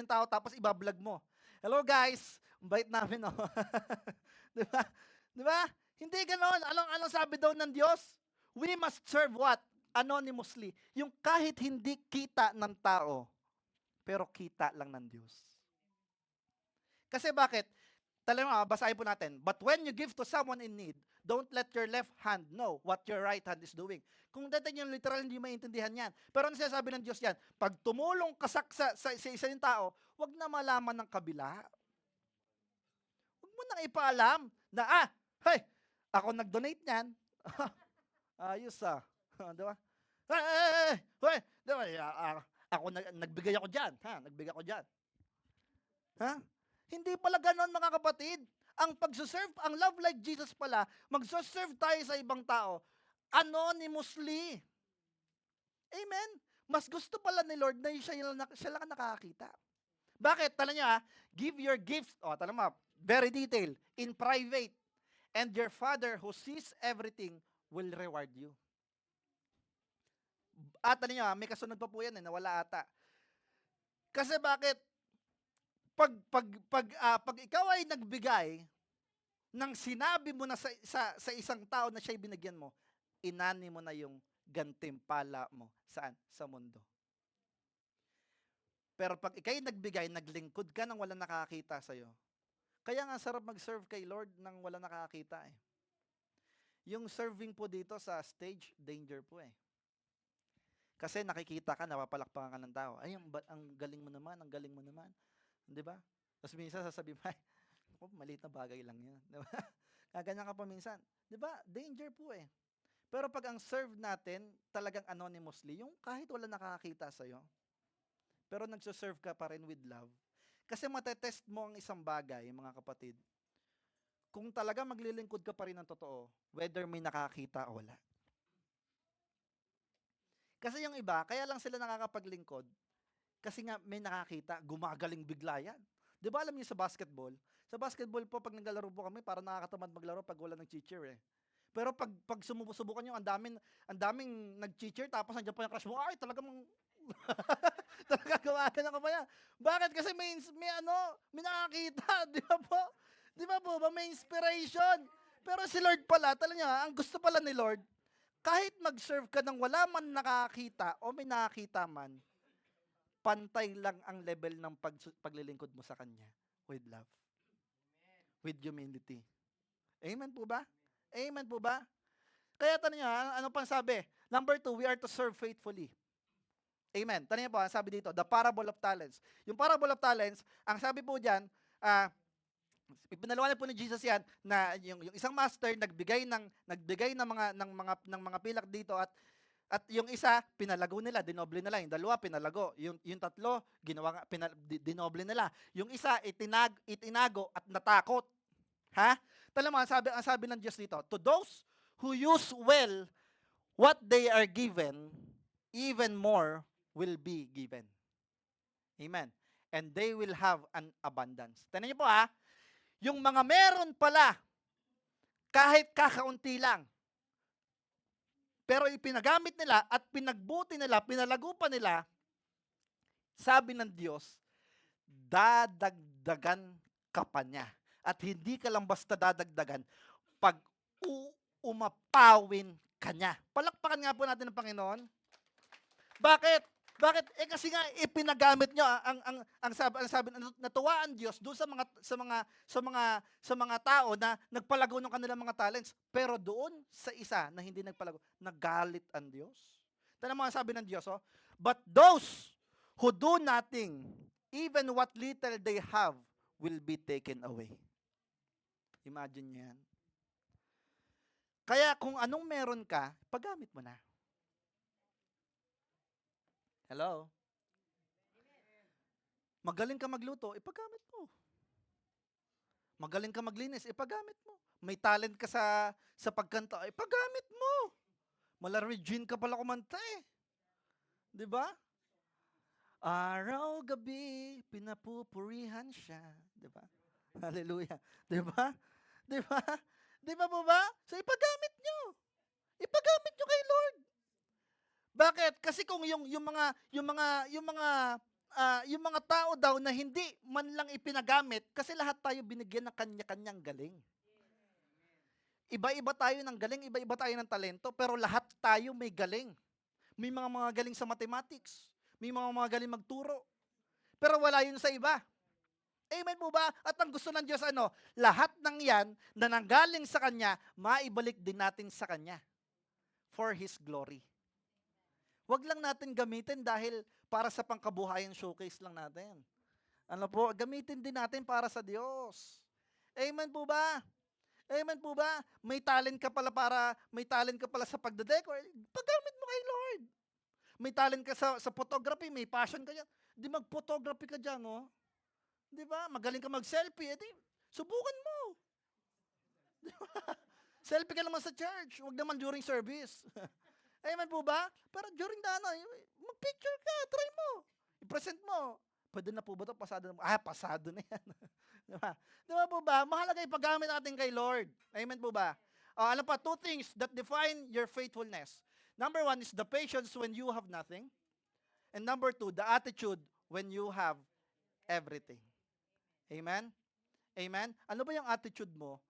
tao tapos ibablog mo. Hello guys, ang bait namin, no? Di ba? Di ba? Hindi ganon. Anong sabi daw ng Diyos? We must serve what? Anonymously. Yung kahit hindi kita ng tao, pero kita lang ng Diyos. Kasi bakit? Talaga, basahin po natin. But when you give to someone in need, don't let your left hand know what your right hand is doing. Kung dating yung literal, hindi maintindihan yan. Pero ano sinasabi ng Diyos yan? Pag tumulong ka sa isa yung tao, wag na malaman ng kabila. Wag mo nang ipaalam na, hey, ako nag-donate niyan. Ayos di ba? Hey, di ba? Ako nagbigay ako diyan, nagbigay ako diyan. Hindi pala ganoon, mga kapatid. Ang pagsuserve, ang love like Jesus pala, magsuserve tayo sa ibang tao anonymously. Amen? Mas gusto pala ni Lord na siya lang ang nakakakita. Bakit? Tala niyo give your gifts, tala mo, very detailed, in private, and your Father who sees everything will reward you. At tala niyo may kasunod pa po yan nawala ata. Kasi bakit? Pag ikaw ay nagbigay ng sinabi mo na sa isang tao na siya'y binigyan mo, inani mo na yung gantimpala mo. Saan? Sa mundo. Pero pag ikaw'y nagbigay, naglingkod ka nang walang nakakita sa'yo. Kaya nga sarap mag-serve kay Lord nang walang nakakita eh. Yung serving po dito sa stage, danger po eh. Kasi nakikita ka, napapalakpakan ka ng tao. Ay, ang galing mo naman, ang galing mo naman. Di ba? Tapos minsan sasabihin mo, maliit na bagay lang yan. Di ba? Kaganyan ka pa minsan. Di ba? Danger po eh. Pero pag ang serve natin, talagang anonymously, yung kahit wala nakakakita sa'yo, pero nagsuserve ka pa rin with love. Kasi matetest mo ang isang bagay, mga kapatid, kung talaga maglilingkod ka pa rin ng totoo, whether may nakakita o wala. Kasi yung iba, kaya lang sila nakakapaglingkod, kasi nga may nakakita, gumagaling bigla yan. Di ba alam niyo sa basketball? Sa basketball po, pag naglalaro po kami, parang nakakatamad maglaro pag wala nag-cheer eh. Pero pag sumusubukan nyo, ang daming nag-cheer, tapos nandiyan pa yung crush mo, ay talagang talaga gumagana ka pa yan. Bakit? Kasi may nakakita, di ba po? Di ba po, may inspiration. Pero si Lord pala, talaga ang gusto pala ni Lord, kahit mag-serve ka nang wala man nakakita o may nakakita man, pantay lang ang level ng paglilingkod mo sa Kanya with love. With humility. Amen po ba? Amen po ba? Kaya tanong nyo, ano pang sabi? Number 2, we are to serve faithfully. Amen. Tanong nyo po, sabi dito, the parable of talents. Yung parable of talents, ang sabi po dyan, ipinaliwanag po ni Jesus yan na yung isang master nagbigay ng mga pilak dito at yung isa pinalago nila, dinoble nila, yung dalawa pinalago, yung tatlo dinoble nila. Yung isa itinago at natakot. Tala mo, ang sabi ng Diyos dito, to those who use well what they are given, even more will be given. Amen. And they will have an abundance. Tignan niyo po yung mga meron pala, kahit kakaunti lang, pero ipinagamit nila at pinagbuti nila, pinalago pa nila, sabi ng Diyos, dadagdagan ka pa niya. At hindi ka lang basta dadagdagan, pag umapawin ka niya. Palakpakan nga po natin ng Panginoon. Bakit? Bakit? Kasi nga ipinagamit niyo ang sabi natuwa ang Diyos doon sa mga tao na nagpalago ng kanilang mga talents, pero doon sa isa na hindi nagpalago, nagalit ang Diyos. Tanong mo ang sabi ng Diyos, but those who do nothing, even what little they have will be taken away. Imagine niyo yan. Kaya kung anong meron ka, paggamit mo na. Hello? Magaling ka magluto, ipaggamit mo. Magaling ka maglinis, ipagamit mo. May talent ka sa pagkanta, ipagamit mo. Regine ka pala kumanta eh. 'Di ba? Araw-gabi, pinapupurihan siya. 'Di ba? Hallelujah. 'Di ba? 'Di ba? 'Di ba po ba? So ipagamit nyo. Ipagamit nyo kay Lord. Bakit? Kasi kung yung mga tao daw na hindi man lang ipinagamit, kasi lahat tayo binigyan ng kanya-kanyang galing. Iba-iba tayo ng galing, iba-iba tayo ng talento, pero lahat tayo may galing. May mga galing sa mathematics, may mga galing magturo, pero wala yun sa iba. Amen po ba? At ang gusto ng Diyos lahat ng yan na nanggaling sa Kanya, maibalik din natin sa Kanya for His glory. Huwag lang natin gamitin dahil para sa pangkabuhayan showcase lang natin. Ano po, gamitin din natin para sa Diyos. Amen po ba? Amen po ba? May talent ka pala sa pagdedecor, paggamit mo kay Lord. May talent ka sa photography, may passion ka dyan, di mag-photography ka dyan, no? Di ba? Magaling ka mag-selfie, edi, subukan mo. Di ba? Selfie ka naman sa church, huwag naman during service. Amen po ba? Pero during mag-picture ka, try mo. I-present mo. Pwede na po ba ito? Pasado na. Pasado na yan. Diba? Diba po ba? Mahalaga ipaggamit natin kay Lord. Amen po ba? Ano pa? 2 things that define your faithfulness. Number 1 is the patience when you have nothing. And number 2, the attitude when you have everything. Amen? Amen? Ano ba yung attitude mo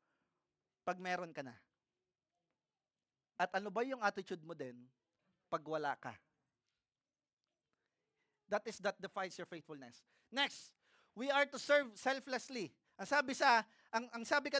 pag meron ka na? At ano ba yung attitude mo din pag wala ka? That defines your faithfulness. Next, we are to serve selflessly. Ang sabi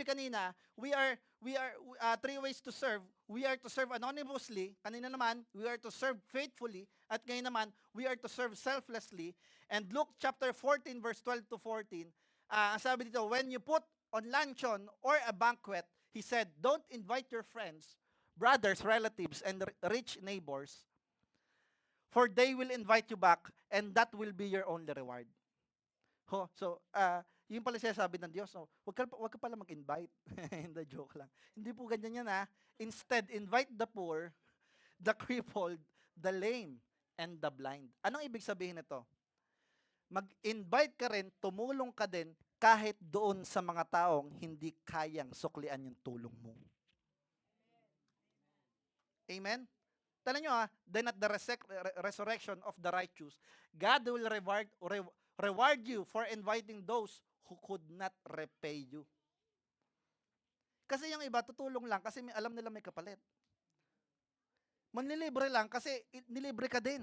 kanina, we are 3 ways to serve. We are to serve anonymously. Kanina naman, we are to serve faithfully. At ngayon naman, we are to serve selflessly. And Luke chapter 14 verse 12 to 14, ang sabi dito, when you put on luncheon or a banquet, he said, don't invite your friends, brothers, relatives, and rich neighbors, for they will invite you back, and that will be your only reward. Yun pala siya sabi ng Diyos, wag ka pala mag-invite. Hindi, joke lang. Hindi po ganyan yan Instead, invite the poor, the crippled, the lame, and the blind. Anong ibig sabihin nito? Mag-invite ka rin, tumulong ka din, kahit doon sa mga taong hindi kayang suklian yung tulong mo. Amen? Tala nyo then at the resurrection of the righteous, God will reward you for inviting those who could not repay you. Kasi yung iba, tutulong lang kasi alam nila may kapalit. Manlilibre lang kasi nilibre ka din.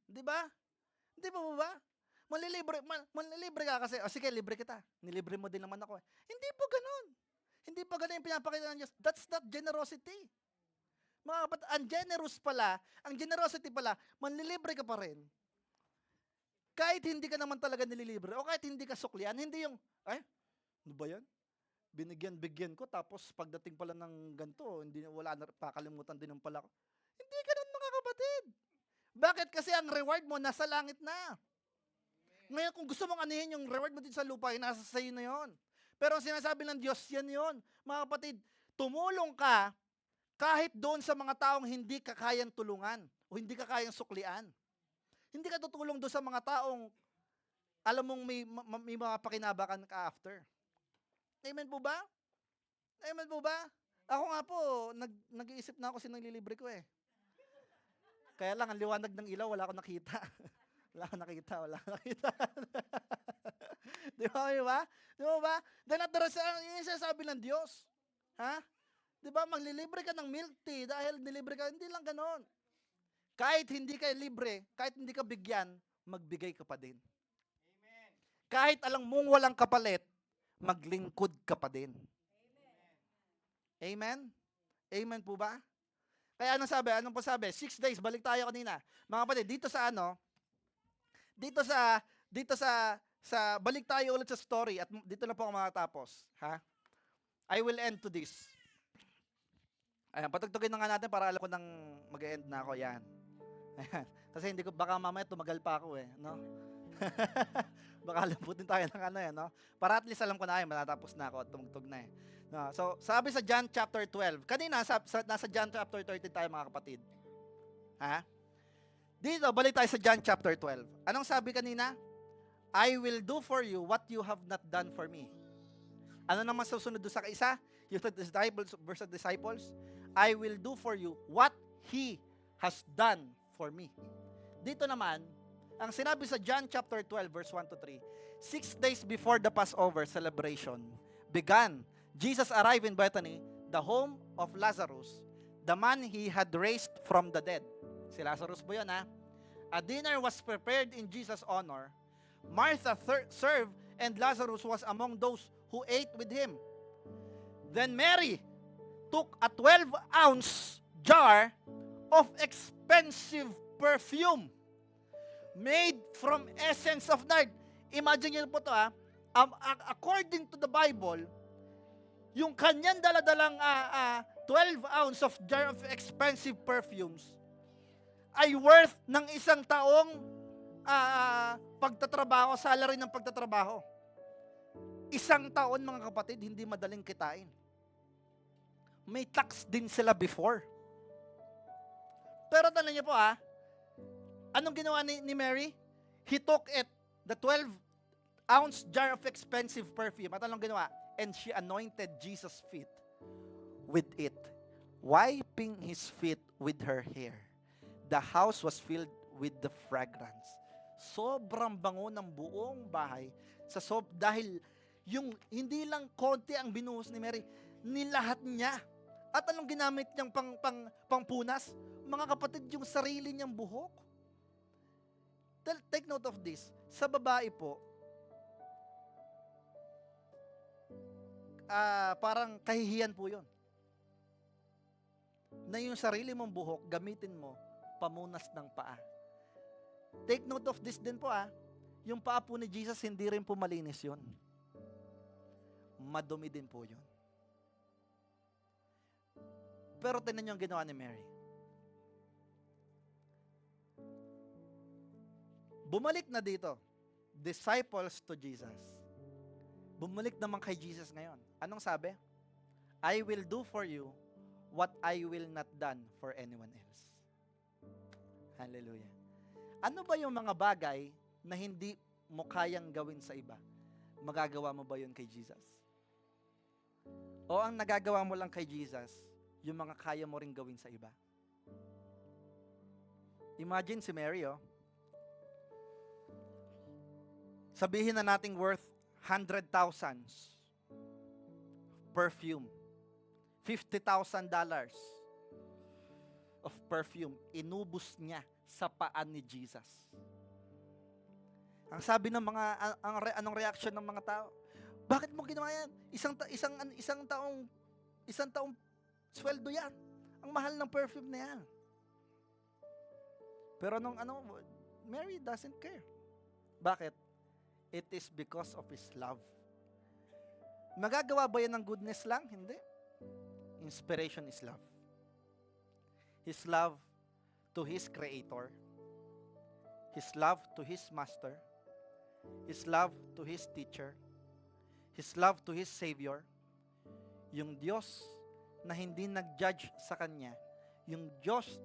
Di ba? Di ba? Manlilibre ka kasi, sige, libre kita. Nilibre mo din naman ako. Hindi po ganun. Hindi pa ganun yung pinapakita ng Diyos. That's not generosity. Mga kapatid, ang generosity pala, manlilibre ka pa rin. Kahit hindi ka naman talaga nililibre, o kahit hindi ka suklian, hindi yung, ano ba yan? Bigyan ko, tapos pagdating pala ng ganito, wala na, pakalimutan din ng pala ko. Hindi ganun mga kapatid. Bakit? Kasi ang reward mo nasa langit na. Ngayon, kung gusto mong anihin yung reward mo din sa lupa, nasa sayo na yon. Pero ang sinasabi ng Diyos, yan yon. Mga kapatid, tumulong ka kahit doon sa mga taong hindi ka kayang tulungan o hindi ka kayang suklian. Hindi ka tutulong doon sa mga taong alam mong may mga pakinabakan ka after. Amen po ba? Amen po ba? Ako nga po, nag-iisip na ako sinong lilibre ko Kaya lang, ang liwanag ng ilaw, wala akong nakita. Wala akong nakita. Di ba? Then at the yun yung sabi ng Diyos. Di ba? Maglilibre ka ng milk tea dahil nilibre ka. Hindi lang ganon. Kahit hindi ka libre, kahit hindi ka bigyan, magbigay ka pa din. Amen. Kahit alang mong walang kapalit, maglingkod ka pa din. Amen? Amen po ba? Kaya anong sabi? 6 days, balik tayo kanina. Mga kapatid, balik tayo ulit sa story at dito na po ako makatapos. I will end to this. Ayan, patugtugin na nga natin para alam ko nang mag-end na ako. Yan. Ayan. Kasi baka mamaya tumagal pa ako no? Baka lambutin tayo ng ano no? Para at least alam ko na ay matatapos na ako at tumugtog na eh. No, so, sabi sa John chapter 12, kanina nasa John chapter 13 tayo mga kapatid. Ha? Dito, balik tayo sa John chapter 12. Anong sabi kanina? I will do for you what you have not done for me. Ano naman susunod doon sa kaisa? Yung disciples versus disciples. I will do for you what He has done for me. Dito naman, ang sinabi sa John chapter 12 verse 1 to 3, 6 days before the Passover celebration began, Jesus arrived in Bethany, the home of Lazarus, the man he had raised from the dead. Si Lazarus po yun ha. A dinner was prepared in Jesus' honor. Martha served and Lazarus was among those who ate with him. Then Mary took a 12-ounce jar of expensive perfume made from essence of nard. Imagine niyo po ito ha. According to the Bible, yung kanyang daladalang 12 ounce of jar of expensive perfumes ay worth ng isang taong pagtatrabaho, salary ng pagtatrabaho. Isang taon mga kapatid, hindi madaling kitain. May tax din sila before. Pero tanong niyo po anong ginawa ni Mary? He took the 12-ounce jar of expensive perfume. At anong ginawa? And she anointed Jesus' feet with it, wiping his feet with her hair. The house was filled with the fragrance. Sobrang bango ng buong bahay dahil yung hindi lang konti ang binuhos ni Mary, nilahat niya. At anong ginamit niyang pangpunas? Mga kapatid, yung sarili niyang buhok. Take note of this. Sa babae po, parang kahihiyan po yun. Na yung sarili mong buhok, gamitin mo, pamunas ng paa. Take note of this din po yung paa po ni Jesus, hindi rin po malinis yun. Madumi din po yun. Pero tingnan niyo ang ginawa ni Mary. Bumalik na dito, disciples to Jesus. Bumalik naman kay Jesus ngayon. Anong sabi? I will do for you what I will not done for anyone else. Hallelujah. Ano ba yung mga bagay na hindi mo kayang gawin sa iba? Magagawa mo ba yun kay Jesus? O ang nagagawa mo lang kay Jesus, yung mga kaya mo rin gawin sa iba? Imagine si Mary, sabihin na nating worth 100,000 perfume. $50,000 of perfume. Inubos niya sa paan ni Jesus. Ang sabi ng anong reaction ng mga tao? Bakit mo ginawa yan? Isang taong sweldo yan. Ang mahal ng perfume na yan. Pero Mary doesn't care. Bakit? It is because of His love. Magagawa ba yan ng goodness lang? Hindi. Inspiration is love. His love to His Creator. His love to His Master. His love to His Teacher. His love to His Savior. Yung Diyos na hindi nag-judge sa Kanya. Yung Diyos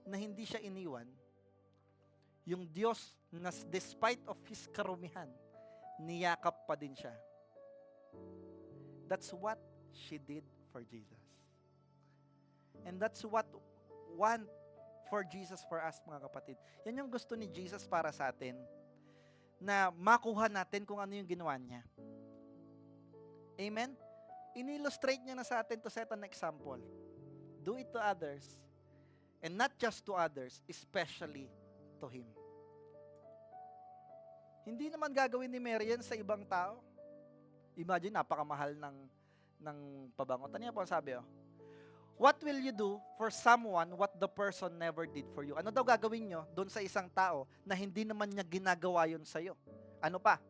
na hindi siya iniwan. Yung Diyos na despite of His karumihan, niyakap pa din siya. That's what she did for Jesus. And that's what want for Jesus for us, mga kapatid. Yan yung gusto ni Jesus para sa atin, na makuha natin kung ano yung ginawa niya. Amen? In-illustrate niya na sa atin to set an example. Do it to others. And not just to others, especially to Him. Hindi naman gagawin ni Mary yan sa ibang tao. Imagine, napakamahal ng pabango. Tanya po ang sabi, what will you do for someone what the person never did for you? Ano daw gagawin nyo doon sa isang tao na hindi naman niya ginagawa yun sa'yo? Ano pa?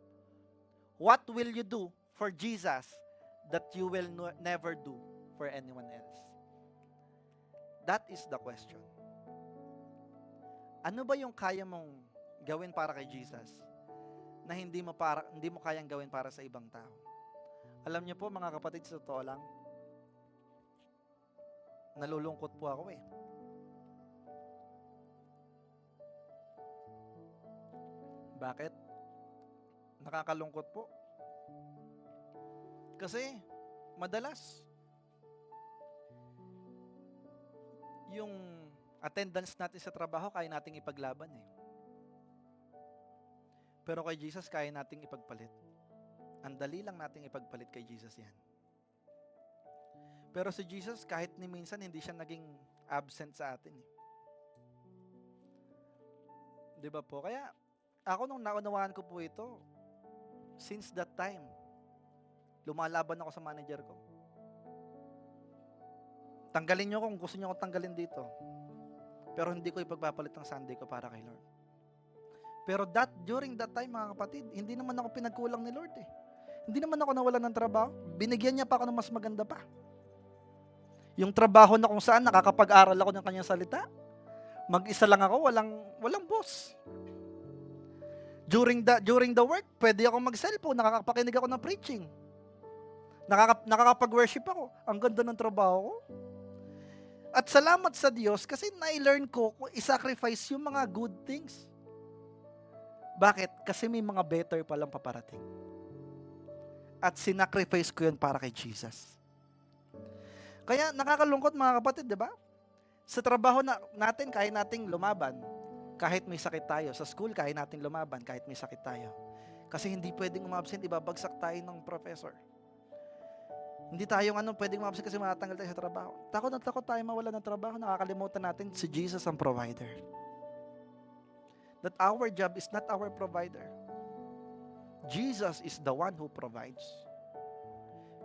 What will you do for Jesus that you will never do for anyone else? That is the question. Ano ba yung kaya mong gawin para kay Jesus na hindi mo kayang gawin para sa ibang tao. Alam niyo po mga kapatid, sa totoo lang, nalulungkot po ako eh. Bakit? Nakakalungkot po. Kasi madalas yung attendance natin sa trabaho kaya nating ipaglaban eh. Pero kay Jesus kaya nating ipagpalit. Ang dali lang nating ipagpalit kay Jesus yan. Pero si Jesus kahit ni minsan hindi siya naging absent sa atin eh. 'Di ba po? Kaya ako nung naunawaan ko po ito, since that time, lumalaban ako sa manager ko. Tanggalin niyo kung gusto niyo akong tanggalin dito. Pero hindi ko ipagpapalit ang Sunday ko para kay Lord. Pero during that time, mga kapatid, hindi naman ako pinagkulang ni Lord eh. Hindi naman ako nawalan ng trabaho. Binigyan niya pa ako ng mas maganda pa. Yung trabaho na kung saan nakakapag-aral ako ng kanyang salita. Mag-isa lang ako, walang boss. During the work, pwede ako mag-cellphone, nakakapakinig ako ng preaching. Nakakapag-worship ako. Ang ganda ng trabaho ko. At salamat sa Diyos kasi na-learn ko kung i-sacrifice yung mga good things. Bakit? Kasi may mga better palang paparating. At sinacrifice ko yun para kay Jesus. Kaya nakakalungkot mga kapatid, di ba? Sa trabaho natin, kaya nating lumaban kahit may sakit tayo. Sa school, kaya nating lumaban kahit may sakit tayo. Kasi hindi pwedeng umabsent, ibabagsak tayo ng professor. Hindi tayo pwedeng umabsent kasi matatanggal tayo sa trabaho. Takot na takot tayo mawala ng trabaho, nakakalimutan natin si Jesus ang provider. That our job is not our provider. Jesus is the one who provides.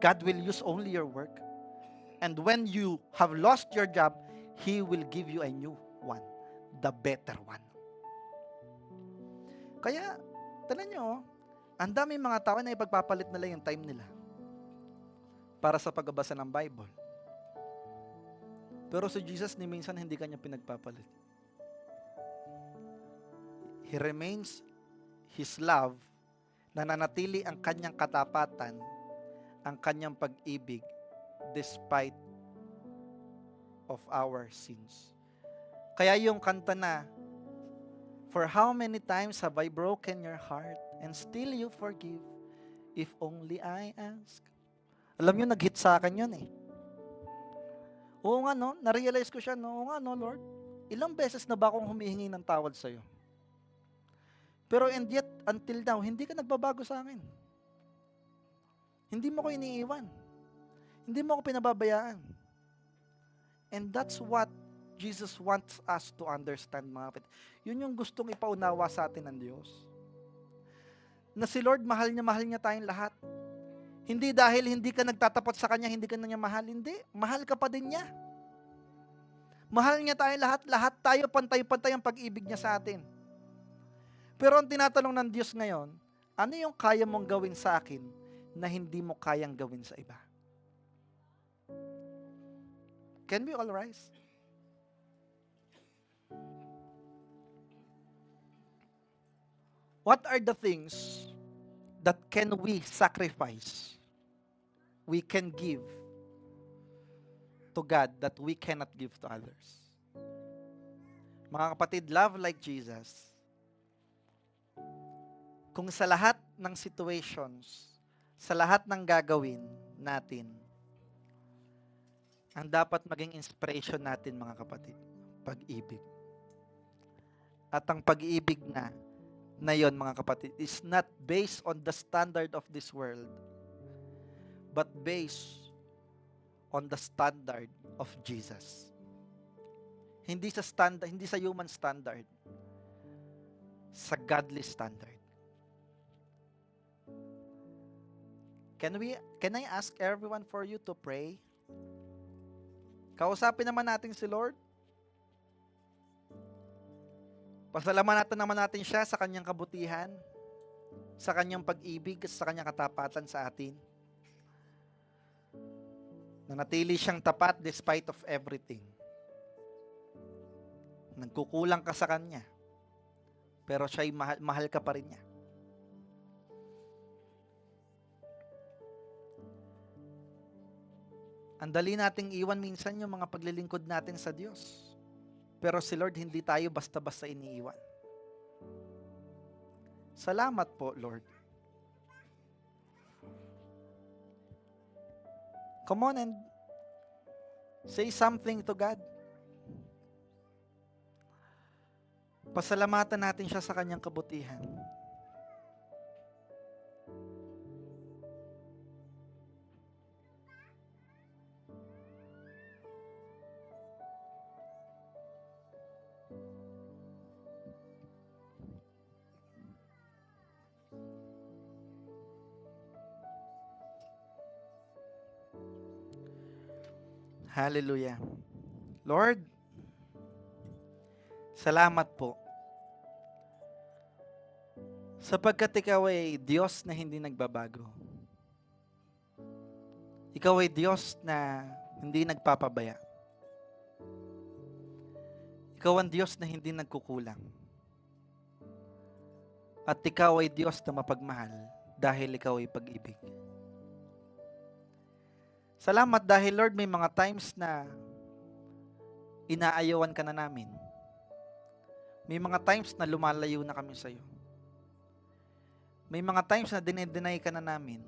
God will use only your work. And when you have lost your job, He will give you a new one. The better one. Kaya, tanan nyo, ang dami mga tao na ipagpapalit nila yung time nila para sa pagbabasa ng Bible. Pero si Jesus ni minsan hindi kanya pinagpapalit. He remains His love, nananatili ang kanyang katapatan, ang kanyang pag-ibig, despite of our sins. Kaya yung kanta na, for how many times have I broken your heart and still you forgive, if only I ask. Alam nyo, nag-hit sa akin yun eh. Oo nga no, na-realize ko siya, no, oo nga no, Lord, ilang beses na ba akong humihingi ng tawad sa'yo? Pero and yet, until now, hindi ka nagbabago sa akin. Hindi mo ko iniiwan. Hindi mo ko pinababayaan. And that's what Jesus wants us to understand, mga kapatid. Yun yung gustong ipaunawa sa atin ng Diyos. Na si Lord, mahal niya tayong lahat. Hindi dahil hindi ka nagtatapat sa Kanya, hindi ka na niya mahal. Hindi. Mahal ka pa din niya. Mahal niya tayong lahat. Lahat tayo, pantay-pantay ang pag-ibig niya sa atin. Pero ang tinatanong ng Diyos ngayon, ano yung kaya mong gawin sa akin na hindi mo kayang gawin sa iba? Can we all rise? What are the things that can we sacrifice, we can give to God that we cannot give to others? Mga kapatid, love like Jesus. Kung sa lahat ng situations, sa lahat ng gagawin natin, ang dapat maging inspiration natin, mga kapatid, pag-ibig. At ang pag-ibig na yon, mga kapatid, is not based on the standard of this world, but based on the standard of Jesus. Hindi sa human standard, sa godly standard. Can I ask everyone for you to pray? Kausapin naman natin si Lord. Pasalamatan naman natin siya sa kanyang kabutihan, sa kanyang pag-ibig, sa kanyang katapatan sa atin. Nanatili siyang tapat despite of everything. Nagkukulang ka sa kanya. pero siya'y mahal ka pa rin niya. Ang dali nating iwan minsan yung mga paglilingkod natin sa Diyos. Pero si Lord, hindi tayo basta-basta iniiwan. Salamat po, Lord. Come on and say something to God. Pasalamatan natin siya sa kanyang kabutihan. Hallelujah. Lord, salamat po. Sapagkat ikaw ay Diyos na hindi nagbabago. Ikaw ay Diyos na hindi nagpapabaya. Ikaw ang Diyos na hindi nagkukulang. At ikaw ay Diyos na mapagmahal dahil ikaw ay pag-ibig. Salamat dahil Lord, may mga times na inaayawan ka na namin. May mga times na lumalayo na kami sa iyo. May mga times na dinedeny ka na namin.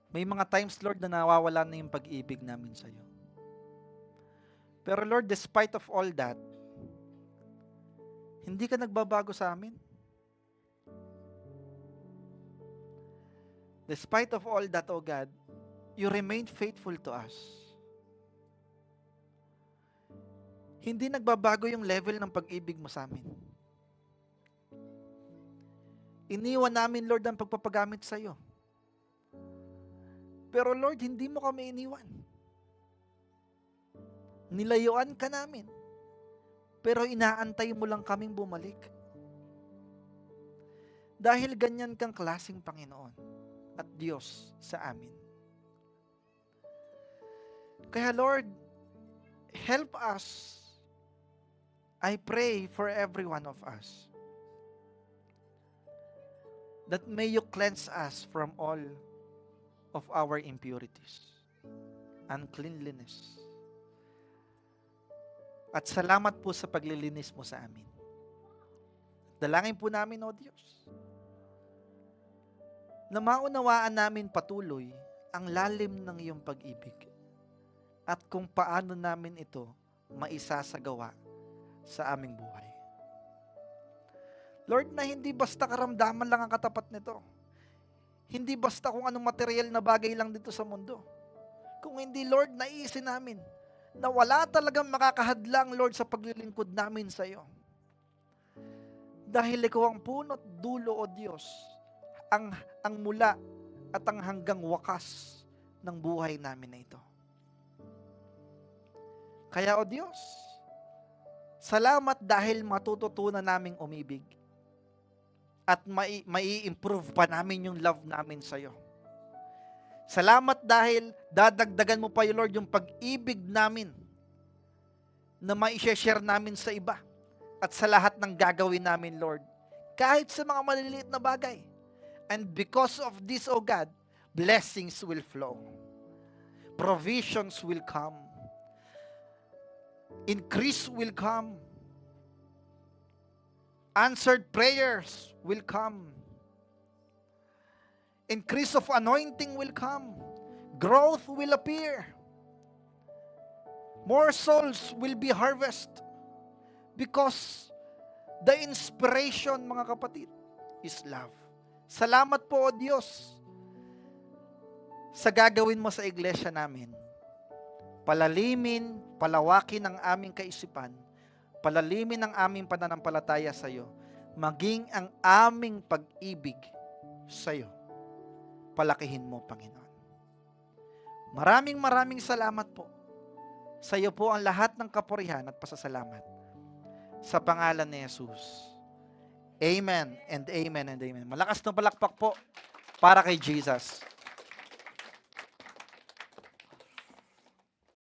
May mga times, Lord, na nawawala na yung pag-ibig namin sa iyo. Pero Lord, despite of all that, hindi ka nagbabago sa amin. Despite of all that, O God, you remain faithful to us. Hindi nagbabago yung level ng pag-ibig mo sa amin. Iniwan namin, Lord, ang pagpapagamit sa iyo. Pero Lord, hindi mo kami iniwan. Nilayuan ka namin. Pero inaantay mo lang kaming bumalik. Dahil ganyan kang klaseng Panginoon at Diyos sa amin. Kaya Lord, help us. I pray for every one of us. That may you cleanse us from all of our impurities, uncleanliness. At salamat po sa paglilinis mo sa amin. Dalangin po namin, O Diyos, na maunawaan namin patuloy ang lalim ng iyong pag-ibig at kung paano namin ito maisasagawa sa aming buhay. Lord, na hindi basta karamdaman lang ang katapat nito. Hindi basta kung anong material na bagay lang dito sa mundo. Kung hindi, Lord, naiisin namin na wala talagang makakahadlang, Lord, sa paglilingkod namin sa iyo. Dahil ikaw ang punot dulo, O Diyos, ang mula at ang hanggang wakas ng buhay namin na ito. Kaya, O Diyos, salamat dahil matututunan naming umibig at mai-improve pa namin yung love namin sa iyo. Salamat dahil dadagdagan mo pa, Lord, yung pag-ibig namin na mai-share namin sa iba at sa lahat ng gagawin namin, Lord, kahit sa mga maliliit na bagay. And because of this, O God, blessings will flow. Provisions will come. Increase will come. Answered prayers will come. Increase of anointing will come. Growth will appear. More souls will be harvested. Because the inspiration, mga kapatid, is love. Salamat po, O Diyos, sa gagawin mo sa iglesia namin. Palalimin, palawakin ang aming kaisipan, palalimin ang aming pananampalataya sa iyo, maging ang aming pag-ibig sa iyo. Palakihin mo, Panginoon. Maraming salamat po. Sa iyo po ang lahat ng kapurihan at pasasalamat. Sa pangalan ni Jesus. Amen and amen and amen. Malakas na palakpak po para kay Jesus.